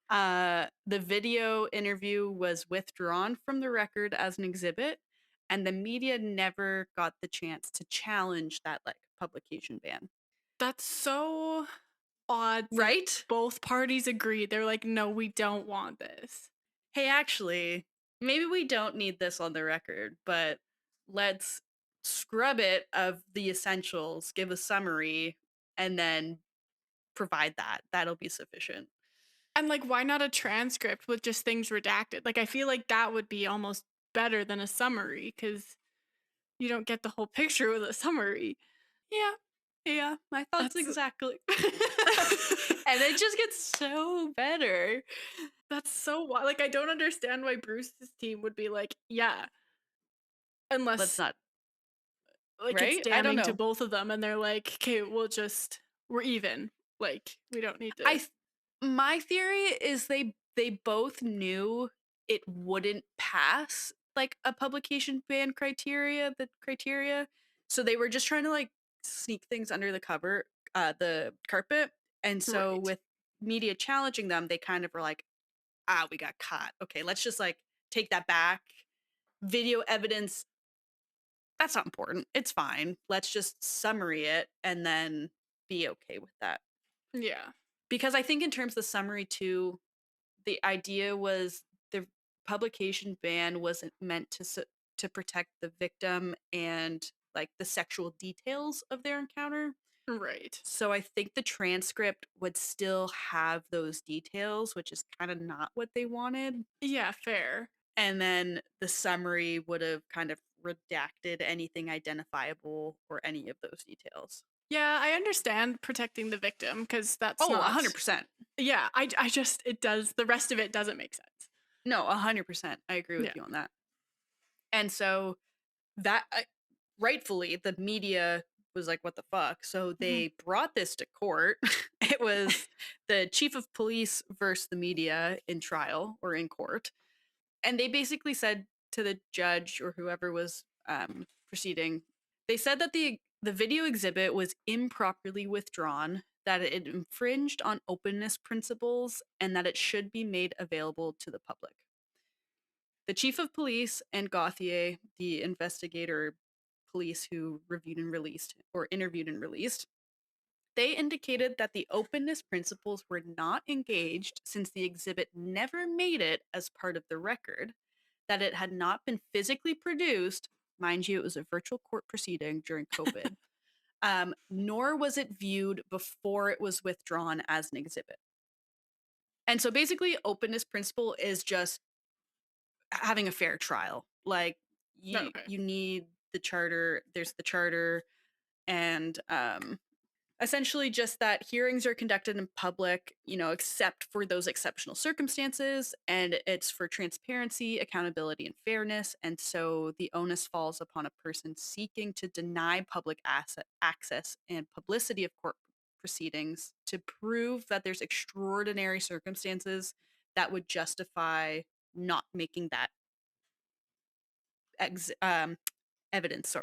The video interview was withdrawn from the record as an exhibit, and the media never got the chance to challenge that publication ban. That's so odd that Right? both parties agreed. They're like, no, we don't want this. Hey, actually, maybe we don't need this on the record, but let's scrub it of the essentials, give a summary, and then provide that. That'll be sufficient. And like, why not a transcript with just things redacted? Like, I feel like that would be almost better than a summary because you don't get the whole picture with a summary. Yeah, my thoughts That's- exactly. And it just gets so better. That's so wild. Like, I don't understand why Bruce's team would be like, yeah, unless Let's not, like right? it's I don't damning to know. both of them, and they're like, okay, we're even. Like, we don't need to. My theory is they both knew it wouldn't pass like a publication ban criteria, so they were just trying to like sneak things under the carpet. And so Right. with media challenging them, they kind of were like, we got caught. Okay, let's just like take that back. Video evidence, that's not important. It's fine. Let's just summary it and then be okay with that. Yeah. Because I think in terms of the summary too, the idea was the publication ban wasn't meant to protect the victim and like the sexual details of their encounter. Right. So I think the transcript would still have those details, which is kind of not what they wanted. Yeah, fair. And then the summary would have kind of redacted anything identifiable or any of those details. Yeah, I understand protecting the victim because that's Oh, not 100%. Yeah, I just it does the rest of it doesn't make sense. No, 100%. I agree with Yeah. you on that. And so that rightfully the media was like, what the fuck? So they brought this to court. It was the chief of police versus the media in trial or in court. And they basically said to the judge or whoever was proceeding, they said that the video exhibit was improperly withdrawn, that it infringed on openness principles, and that it should be made available to the public. The chief of police and Gauthier, the investigator police who reviewed and released or interviewed and released, they indicated that the openness principles were not engaged since the exhibit never made it as part of the record, that it had not been physically produced, mind you, it was a virtual court proceeding during COVID, nor was it viewed before it was withdrawn as an exhibit. And so basically, openness principle is just having a fair trial. Like you need the charter, there's the charter, and essentially just that hearings are conducted in public, except for those exceptional circumstances, and it's for transparency, accountability, and fairness. And so the onus falls upon a person seeking to deny public access and publicity of court proceedings to prove that there's extraordinary circumstances that would justify not making that evidence,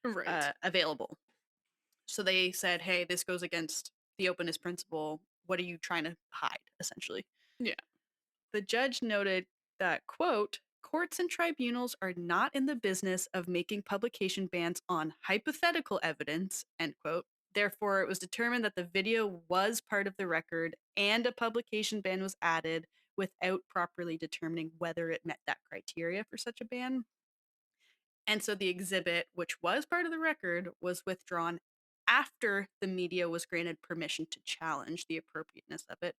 Right. available. So they said, hey, this goes against the openness principle. What are you trying to hide, essentially? Yeah. The judge noted that, quote, courts and tribunals are not in the business of making publication bans on hypothetical evidence, end quote. Therefore, it was determined that the video was part of the record and a publication ban was added without properly determining whether it met that criteria for such a ban. And so the exhibit, which was part of the record, was withdrawn after the media was granted permission to challenge the appropriateness of it,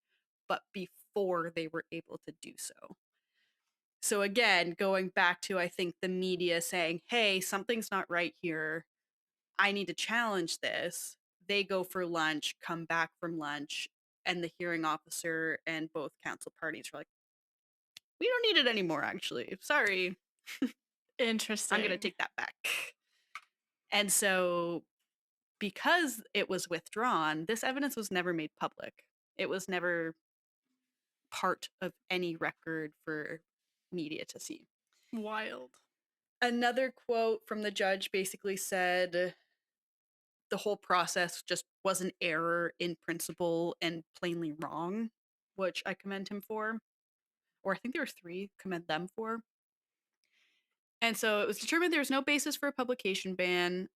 but before they were able to do so. So again, going back to, I think, the media saying, hey, something's not right here. I need to challenge this. They go for lunch, come back from lunch, and the hearing officer and both counsel parties were like, we don't need it anymore, actually. Sorry. Interesting. I'm going to take that back. And so because it was withdrawn, this evidence was never made public. It was never part of any record for media to see. Wild. Another quote from the judge basically said the whole process just was an error in principle and plainly wrong, which I commend him for. Or I think there were 3, commend them for. And so it was determined there was no basis for a publication ban.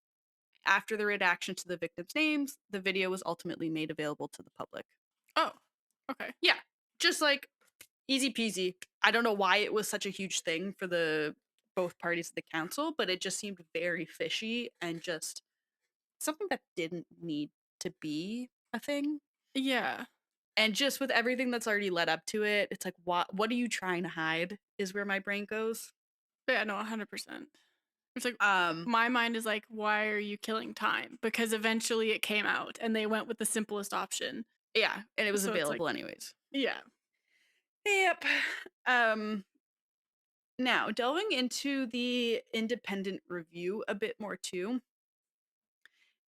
After the redaction to the victims' names, the video was ultimately made available to the public. Oh, okay. Yeah, just like easy peasy. I don't know why it was such a huge thing for both parties of the council, but it just seemed very fishy and just something that didn't need to be a thing. Yeah. And just with everything that's already led up to it, it's like, what are you trying to hide is where my brain goes. Yeah, no, 100%. It's like, Um, my mind is like, why are you killing time? Because eventually it came out and they went with the simplest option. yeah, and it was So it's available like, anyways. yeah. Yep. Now, delving into the independent review a bit more too,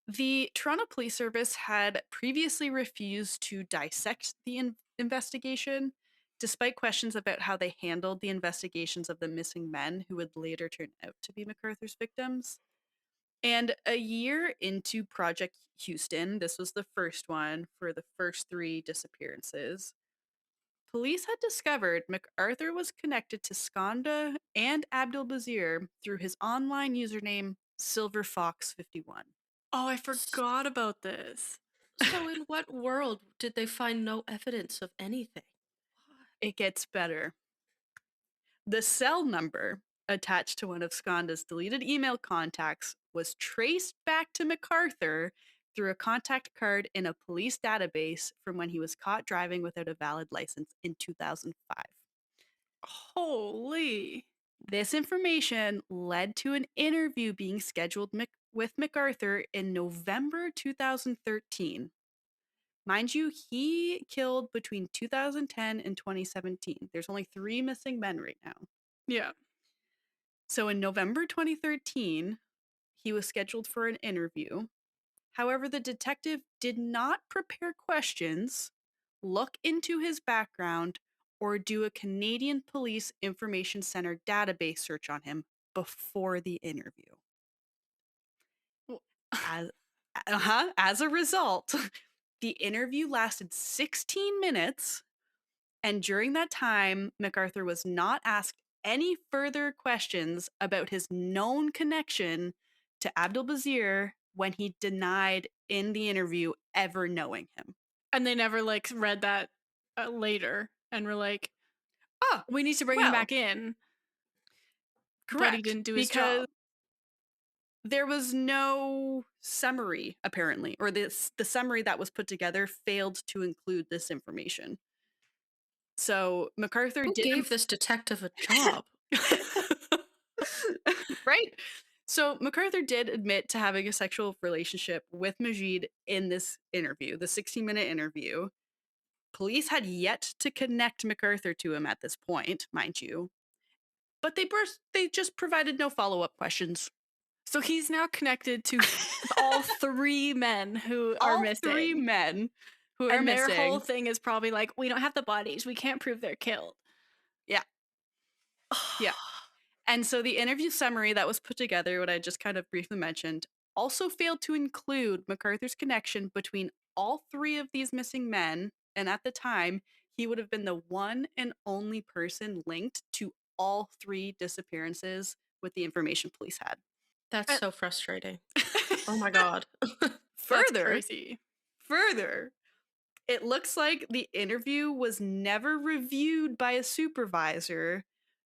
the Toronto Police Service had previously refused to dissect the investigation, despite questions about how they handled the investigations of the missing men who would later turn out to be McArthur's victims. And a year into Project Houston, this was the first one for the first 3 disappearances, police had discovered McArthur was connected to Skanda and Abdul Bazir through his online username SilverFox51. Oh, I forgot about this. So in what world did they find no evidence of anything? It gets better. The cell number attached to one of Skanda's deleted email contacts was traced back to McArthur through a contact card in a police database from when he was caught driving without a valid license in 2005. Holy. This information led to an interview being scheduled with McArthur in November 2013. Mind you, he killed between 2010 and 2017. There's only 3 missing men right now. Yeah. So in November 2013, he was scheduled for an interview. However, the detective did not prepare questions, look into his background, or do a Canadian Police Information Center database search on him before the interview. As a result, the interview lasted 16 minutes, and during that time, McArthur was not asked any further questions about his known connection to Abdul Bazir when he denied in the interview ever knowing him. And they never like read that later and were like, Oh, we need to bring him back in. Correct. But he didn't do his because job. there was no summary, apparently, or the summary that was put together failed to include this information. So McArthur Who gave this detective a job? Right? So McArthur did admit to having a sexual relationship with Majid in this interview, the 16-minute interview. Police had yet to connect McArthur to him at this point, mind you. But they just provided no follow-up questions. So he's now connected to all 3 men who are missing. All 3 men who are missing. And their whole thing is probably like, we don't have the bodies. We can't prove they're killed. Yeah. Yeah. And so the interview summary that was put together, what I just kind of briefly mentioned, also failed to include McArthur's connection between all 3 of these missing men. And at the time, he would have been the one and only person linked to all 3 disappearances with the information police had. That's so frustrating. Oh my God. Further, it looks like the interview was never reviewed by a supervisor,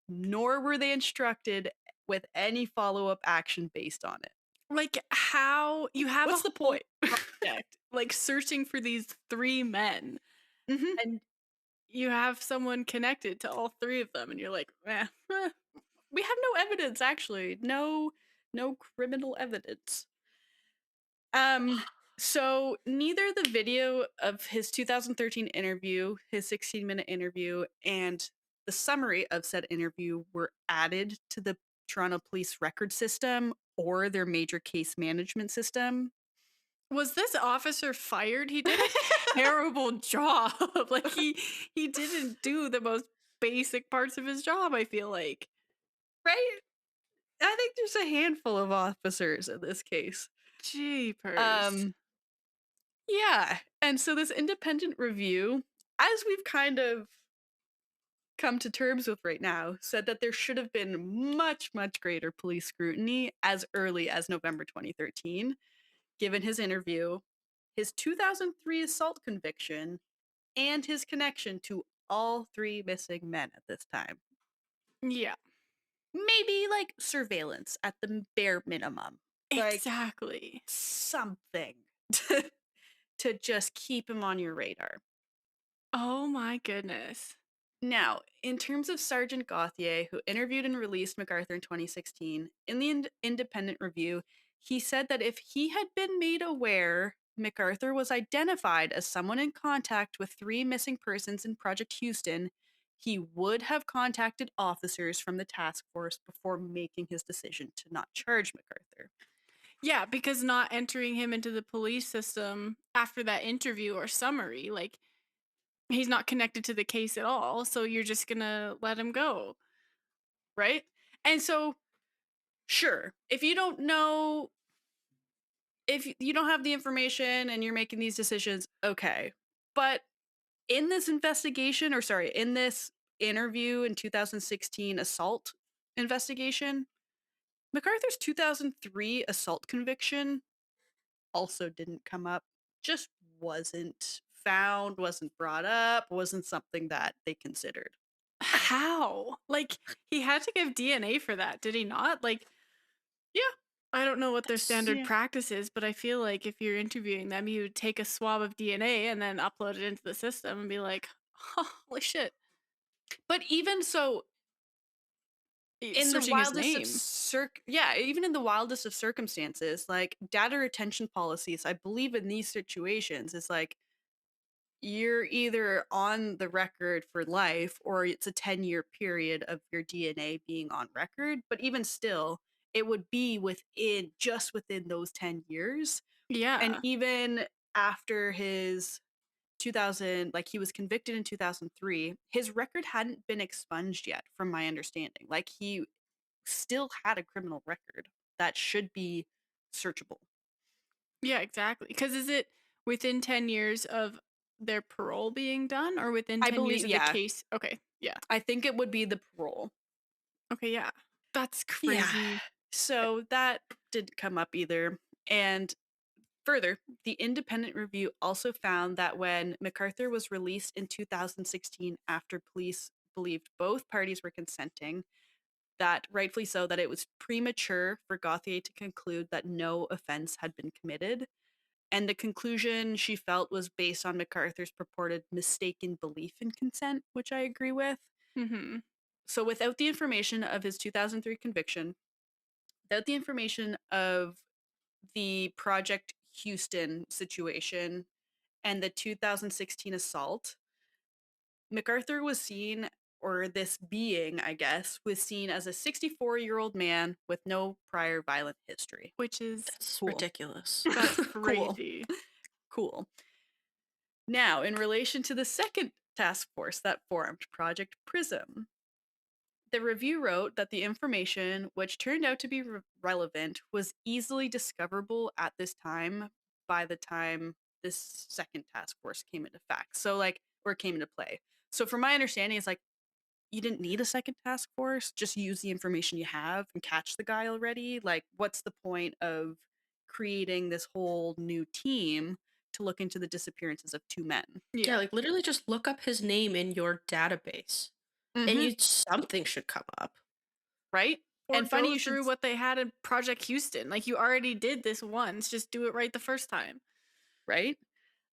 nor were they instructed with any follow-up action based on it. Like, how you have What's a the point? project, like searching for these 3 men, and you have someone connected to all 3 of them, and you're like, we have no evidence, actually. No criminal evidence. So neither the video of his 2013 interview, his 16-minute interview, and the summary of said interview were added to the Toronto Police record system or their major case management system. was this officer fired? He did a terrible job. Like he didn't do the most basic parts of his job, I feel like. Right? I think there's a handful of officers in this case. Jeepers. Yeah. And so this independent review, as we've kind of come to terms with right now, said that there should have been much, much greater police scrutiny as early as November 2013. given his interview, his 2003 assault conviction, and his connection to all 3 missing men at this time. Yeah. Maybe like surveillance at the bare minimum. Like Exactly. something to just keep him on your radar. Oh my goodness. Now, in terms of Sergeant Gauthier, who interviewed and released MacArthur in 2016, in the independent review, he said that if he had been made aware MacArthur was identified as someone in contact with 3 missing persons in Project Houston, he would have contacted officers from the task force before making his decision to not charge MacArthur. Yeah, because not entering him into the police system after that interview or summary, like, he's not connected to the case at all, so you're just gonna let him go. Right? And so, sure, if you don't know, if you don't have the information and you're making these decisions, okay. But in this investigation, or sorry, in this interview in 2016 assault investigation, MacArthur's 2003 assault conviction also didn't come up, just wasn't found, wasn't brought up, wasn't something that they considered. How? Like, he had to give DNA for that, did he not? Like, Yeah. I don't know what their standard Yeah. practice is, but I feel like if you're interviewing them, you would take a swab of DNA and then upload it into the system and be like, holy shit. But even so, in the Switching his wildest name. of even in the wildest of circumstances, like data retention policies, I believe in these situations is like you're either on the record for life or it's a 10-year period of your DNA being on record. But even still, it would be within those 10 years. Yeah. And even after his 2000, like he was convicted in 2003, his record hadn't been expunged yet, from my understanding. Like he still had a criminal record that should be searchable. Yeah, exactly. Because is it within 10 years of their parole being done or within I 10 years believe, of the yeah. case? Okay. Yeah. I think it would be the parole. Okay. Yeah. That's Yeah. crazy. So that didn't come up either. And further, the independent review also found that when MacArthur was released in 2016 after police believed both parties were consenting, that rightfully so, that it was premature for Gauthier to conclude that no offense had been committed. And the conclusion she felt was based on MacArthur's purported mistaken belief in consent, which I agree with. Mm-hmm. So without the information of his 2003 conviction, without the information of the Project Houston situation and the 2016 assault, MacArthur was seen, or this being, I guess, was seen as a 64-year-old man with no prior violent history. Which is That's Cool. ridiculous. that's Cool. crazy. Cool. Now, in relation to the second task force that formed, Project Prism, the review wrote that the information, which turned out to be relevant, was easily discoverable at this time by the time this second task force came into fact. So, like, or came into play. So, from my understanding, it's like you didn't need a second task force, just use the information you have and catch the guy already. Like, what's the point of creating this whole new team to look into the disappearances of 2 men? Yeah, like literally just look up his name in your database and something should come up. Right? Or And funny go you should through what they had in Project Houston. Like, you already did this once. Just do it right the first time. right?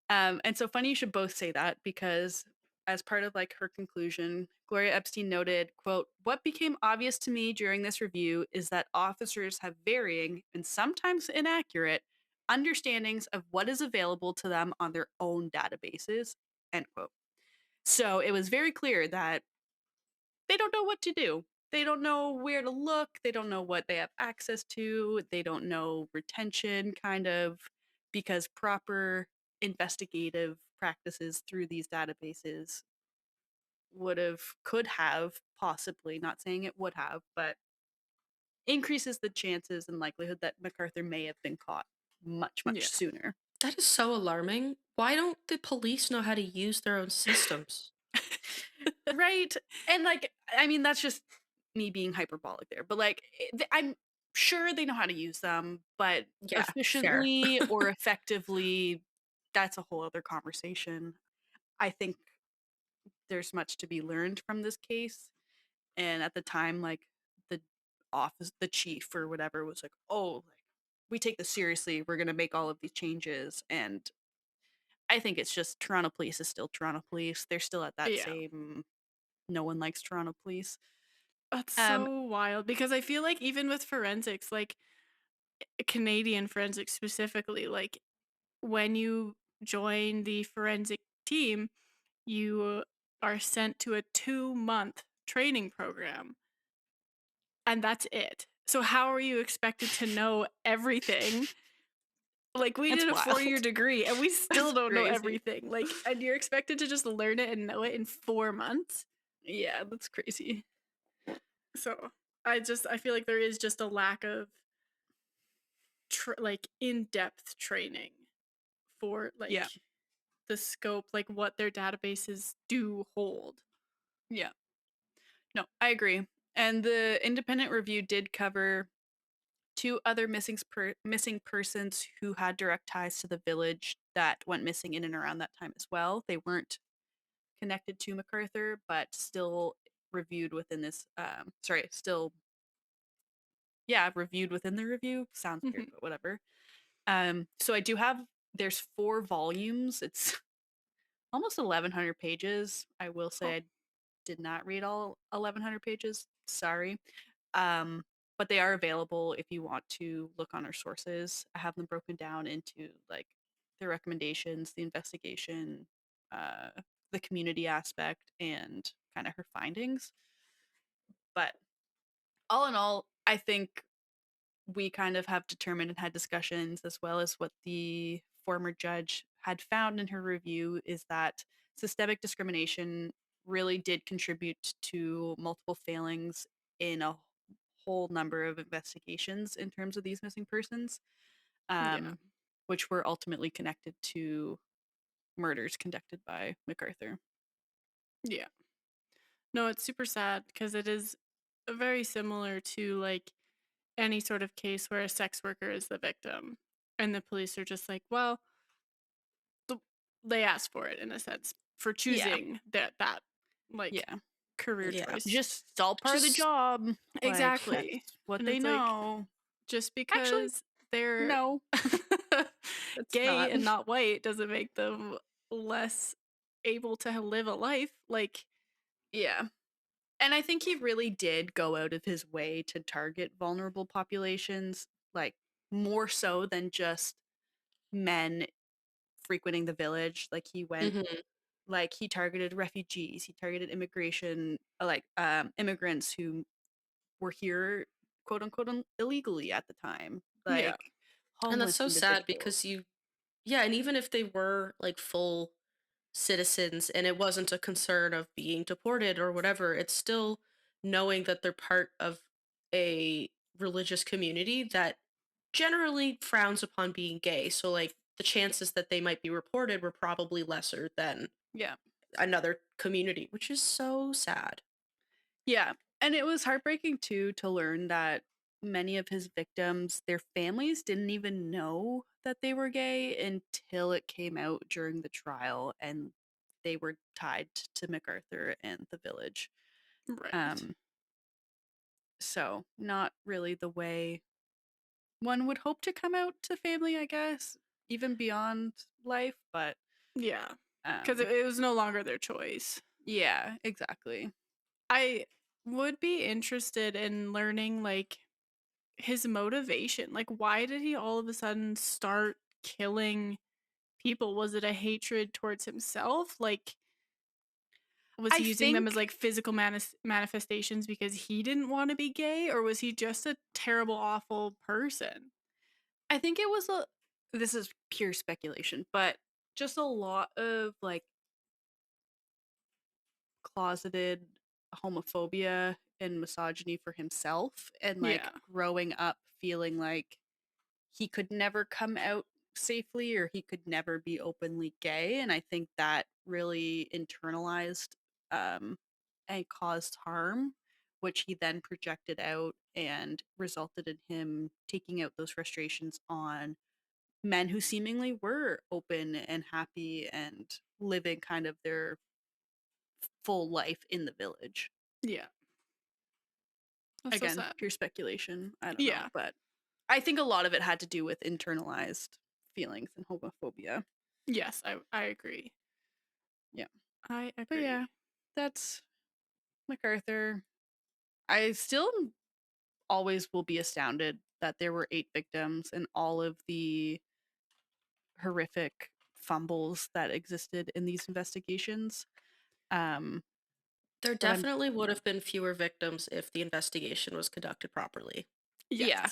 And so funny you should both say that, because as part of like her conclusion, Gloria Epstein noted, quote, "What became obvious to me during this review is that officers have varying and sometimes inaccurate understandings of what is available to them on their own databases," end quote. So it was very clear that they don't know what to do. They don't know where to look. They don't know what they have access to. They don't know retention, kind of, because proper investigative practices through these databases could have, possibly, not saying it would have, but increases the chances and likelihood that MacArthur may have been caught much, much Yeah. sooner. That is so alarming. Why don't the police know how to use their own systems? Right? And like, I mean, that's just me being hyperbolic there, but like, I'm sure they know how to use them, but Yeah, fair. efficiently or effectively, that's a whole other conversation. I think there's much to be learned from this case. And at the time, like the the chief or whatever was like, oh, like, we take this seriously. We're going to make all of these changes. And I think it's just Toronto police is still Toronto police. They're still at that Yeah. same, no one likes Toronto police. That's Um, so wild because I feel like even with forensics, like Canadian forensics specifically, like when you join the forensic team, you are sent to a 2-month training program, and that's it. So how are you expected to know everything? Like we it's did a 4-year wild. degree and we still It's don't know crazy. everything. Like, and you're expected to just learn it and know it in 4 months. Yeah, that's crazy. So I feel like there is just a lack of like in-depth training for like Yeah, the scope, like what their databases do hold. yeah. No, I agree. And the independent review did cover two other missing persons who had direct ties to the village that went missing in and around that time as well. They weren't connected to MacArthur, but still reviewed within this. Still, yeah, reviewed within the review. Sounds weird, Mhm. but whatever. So I do have. There's 4 volumes. It's almost 1,100 pages. I will Oh, say I did not read all 1,100 pages. Sorry. Um, but they are available if you want to look on our sources. I have them broken down into like the recommendations, the investigation, uh, the community aspect, and kind of her findings. But all in all, I think we kind of have determined and had discussions, as well as what the former judge had found in her review, is that systemic discrimination really did contribute to multiple failings in a whole number of investigations in terms of these missing persons, yeah. um, which were ultimately connected to murders conducted by MacArthur. Yeah. No, it's super sad because it is very similar to like any sort of case where a sex worker is the victim and the police are just like, well, th- they asked for it in a sense for Yeah, choosing that like yeah. career Yeah. choice. Just it's all part of the Just job. Like that's Exactly. what And they it's like know. just Actually, because they're no, it's gay not. and not white doesn't make them less able to live a life. Like, Yeah. And I think he really did go out of his way to target vulnerable populations, like more so than just men frequenting the village. Like he went, mhm. like he targeted refugees, he targeted immigration, immigrants who were here, quote unquote, illegally at the time, yeah, like And that's homeless so sad individuals. because yeah, and even if they were like full citizens and it wasn't a concern of being deported or whatever, it's still knowing that they're part of a religious community that generally frowns upon being gay. So, like, the chances that they might be reported were probably lesser than Yeah. another community, which is so sad. Yeah. And it was heartbreaking too to learn that many of his victims, their families didn't even know that they were gay until it came out during the trial and they were tied to MacArthur and the village. right. Um, so not really the way one would hope to come out to family, I guess, even beyond life, but Yeah, because um it was no longer their choice. yeah, exactly. I would be interested in learning like his motivation. Like, why did he all of a sudden start killing people? Was it a hatred towards himself? Like, was I he using them as think like physical manifestations because he didn't want to be gay, or was he just a terrible, awful person? I think it was a this is pure speculation, but just a lot of like closeted homophobia and misogyny for himself and like Yeah, growing up feeling like he could never come out safely or he could never be openly gay, and I think that really internalized um and caused harm which he then projected out and resulted in him taking out those frustrations on men who seemingly were open and happy and living kind of their full life in the village. Yeah. That's so Again, sad. pure speculation. I don't know. Yeah. But I think a lot of it had to do with internalized feelings and homophobia. Yes, I agree. Yeah. I agree. But yeah, that's MacArthur. I still always will be astounded that there were 8 victims and all of the horrific fumbles that existed in these investigations. There But I'm definitely would have been fewer victims if the investigation was conducted properly. Yes. yeah,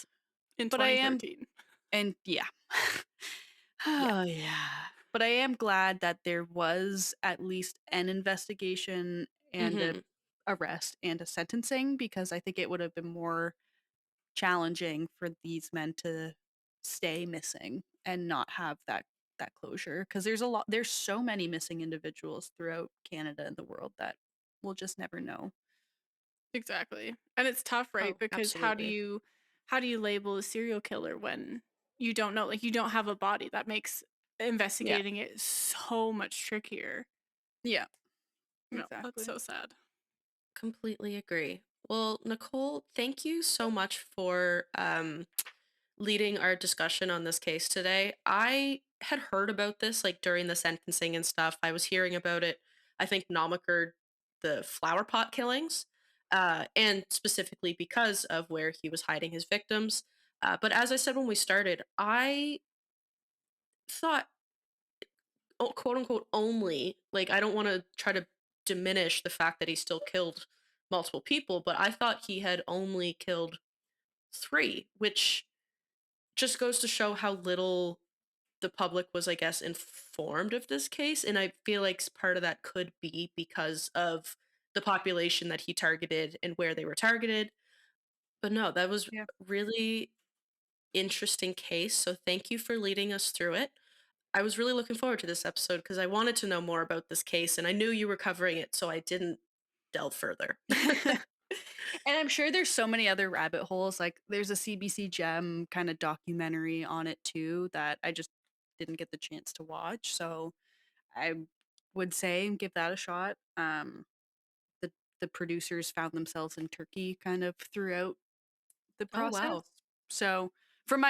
In but I am 2013. and yeah. Yeah. Oh yeah. But I am glad that there was at least an investigation and a Mhm. arrest and a sentencing, because I think it would have been more challenging for these men to stay missing and not have that closure, because there's so many missing individuals throughout Canada and the world that we'll just never know. Exactly. And it's tough, right? Oh, Because absolutely. how do you label a serial killer when you don't know, like you don't have a body? That makes Yeah. investigating it so much trickier. Yeah. No, that's Exactly. so sad. Completely agree. Well, Nicole, thank you so much for leading our discussion on this case today. I had heard about this like during the sentencing and stuff. I was hearing about it. I think Nom occurred the flower pot killings, and specifically because of where he was hiding his victims. But as I said when we started, I thought, quote unquote, only, like, I don't want to try to diminish the fact that he still killed multiple people, but I thought he had only killed 3, which just goes to show how little the public was, I guess, informed of this case. And I feel like part of that could be because of the population that he targeted and where they were targeted. But no, that was Yeah. really interesting case. So thank you for leading us through it. I was really looking forward to this episode because I wanted to know more about this case and I knew you were covering it, so I didn't delve further. And I'm sure there's so many other rabbit holes. Like there's a CBC Gem kind of documentary on it too that I just didn't get the chance to watch. So I would say give that a shot. The the producers found themselves in Turkey kind of throughout the Oh, process. wow. So from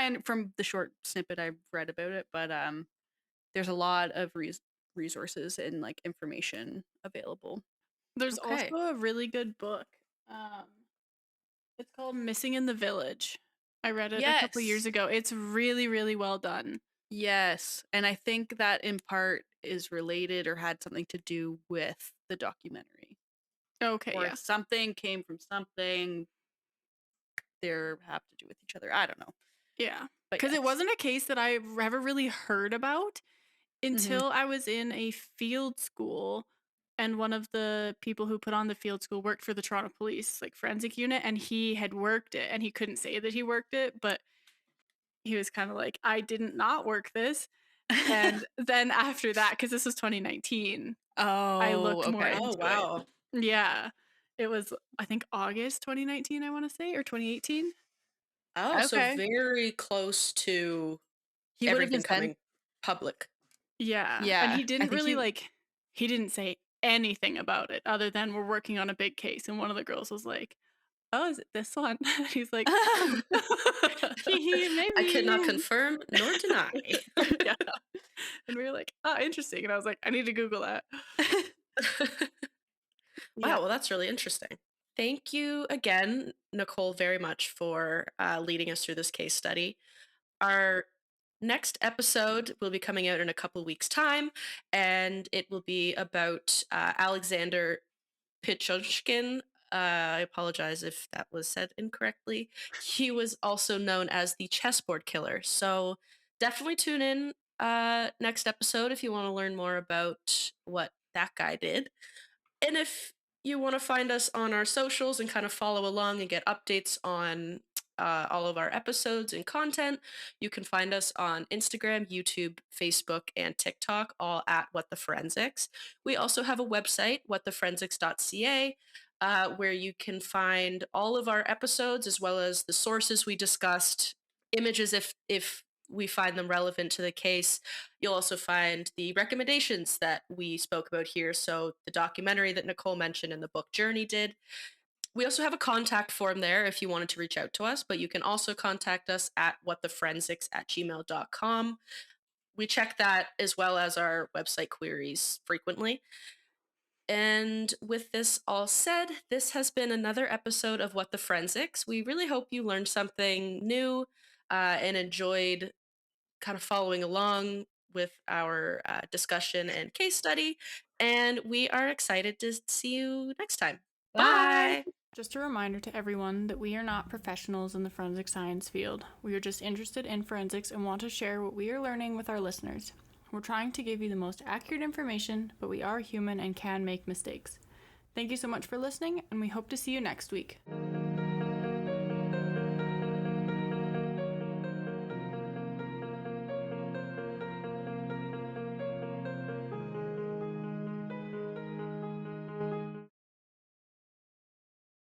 the short snippet I've read about it, but there's a lot of resources and like information available. There's Okay. also a really good book. Um, it's called Missing in the Village. I read it a couple years Yes. ago. It's really, really well done. Yes, and I think that in part is related or had something to do with the documentary. Okay, Or yeah. something came from something, they're have to do with each other. I don't know. Yeah. But Because yes. it wasn't a case that I ever really heard about Mhm. until I was in a field school, and one of the people who put on the field school worked for the Toronto Police, like forensic unit, and he had worked it, and he couldn't say that he worked it, but he was kind of like, I didn't not work this. And then after that, because this was 2019, I Oh, looked more okay. Oh, into it. wow. Yeah. It was, I think, August 2019, I want to say, or 2018. Oh, so Okay. very close to He would have been everything sent. coming public. Yeah. And Yeah, he I didn't think really he didn't say anything about it other than we're working on a big case. And one of the girls was like, oh, is it this one? He's like, I cannot maybe. confirm nor deny. Yeah. And we were like, oh, interesting. And I was like, I need to Google that. Yeah. Wow, well, that's really interesting. Thank you again, Nicole, very much for leading us through this case study. Our next episode will be coming out in a couple of weeks' time, and it will be about Alexander Pichushkin. I apologize if that was said incorrectly. He was also known as the chessboard killer. So definitely tune in next episode if you want to learn more about what that guy did. And if you want to find us on our socials and kind of follow along and get updates on all of our episodes and content, you can find us on Instagram, YouTube, Facebook, and TikTok, all at What the Forensics. We also have a website, whattheforensics.ca. where you can find all of our episodes as well as the sources we discussed, images if we find them relevant to the case. You'll also find the recommendations that we spoke about here. So the documentary that Nicole mentioned and the book Journey did. We also have a contact form there if you wanted to reach out to us, but you can also contact us at whattheforensics@gmail.com. We check that as well as our website queries frequently. And with this all said, this has been another episode of What the Forensics. We really hope you learned something new and enjoyed kind of following along with our discussion and case study. And we are excited to see you next time. Bye. Just a reminder to everyone that we are not professionals in the forensic science field. We are just interested in forensics and want to share what we are learning with our listeners. We're trying to give you the most accurate information, but we are human and can make mistakes. Thank you so much for listening, and we hope to see you next week.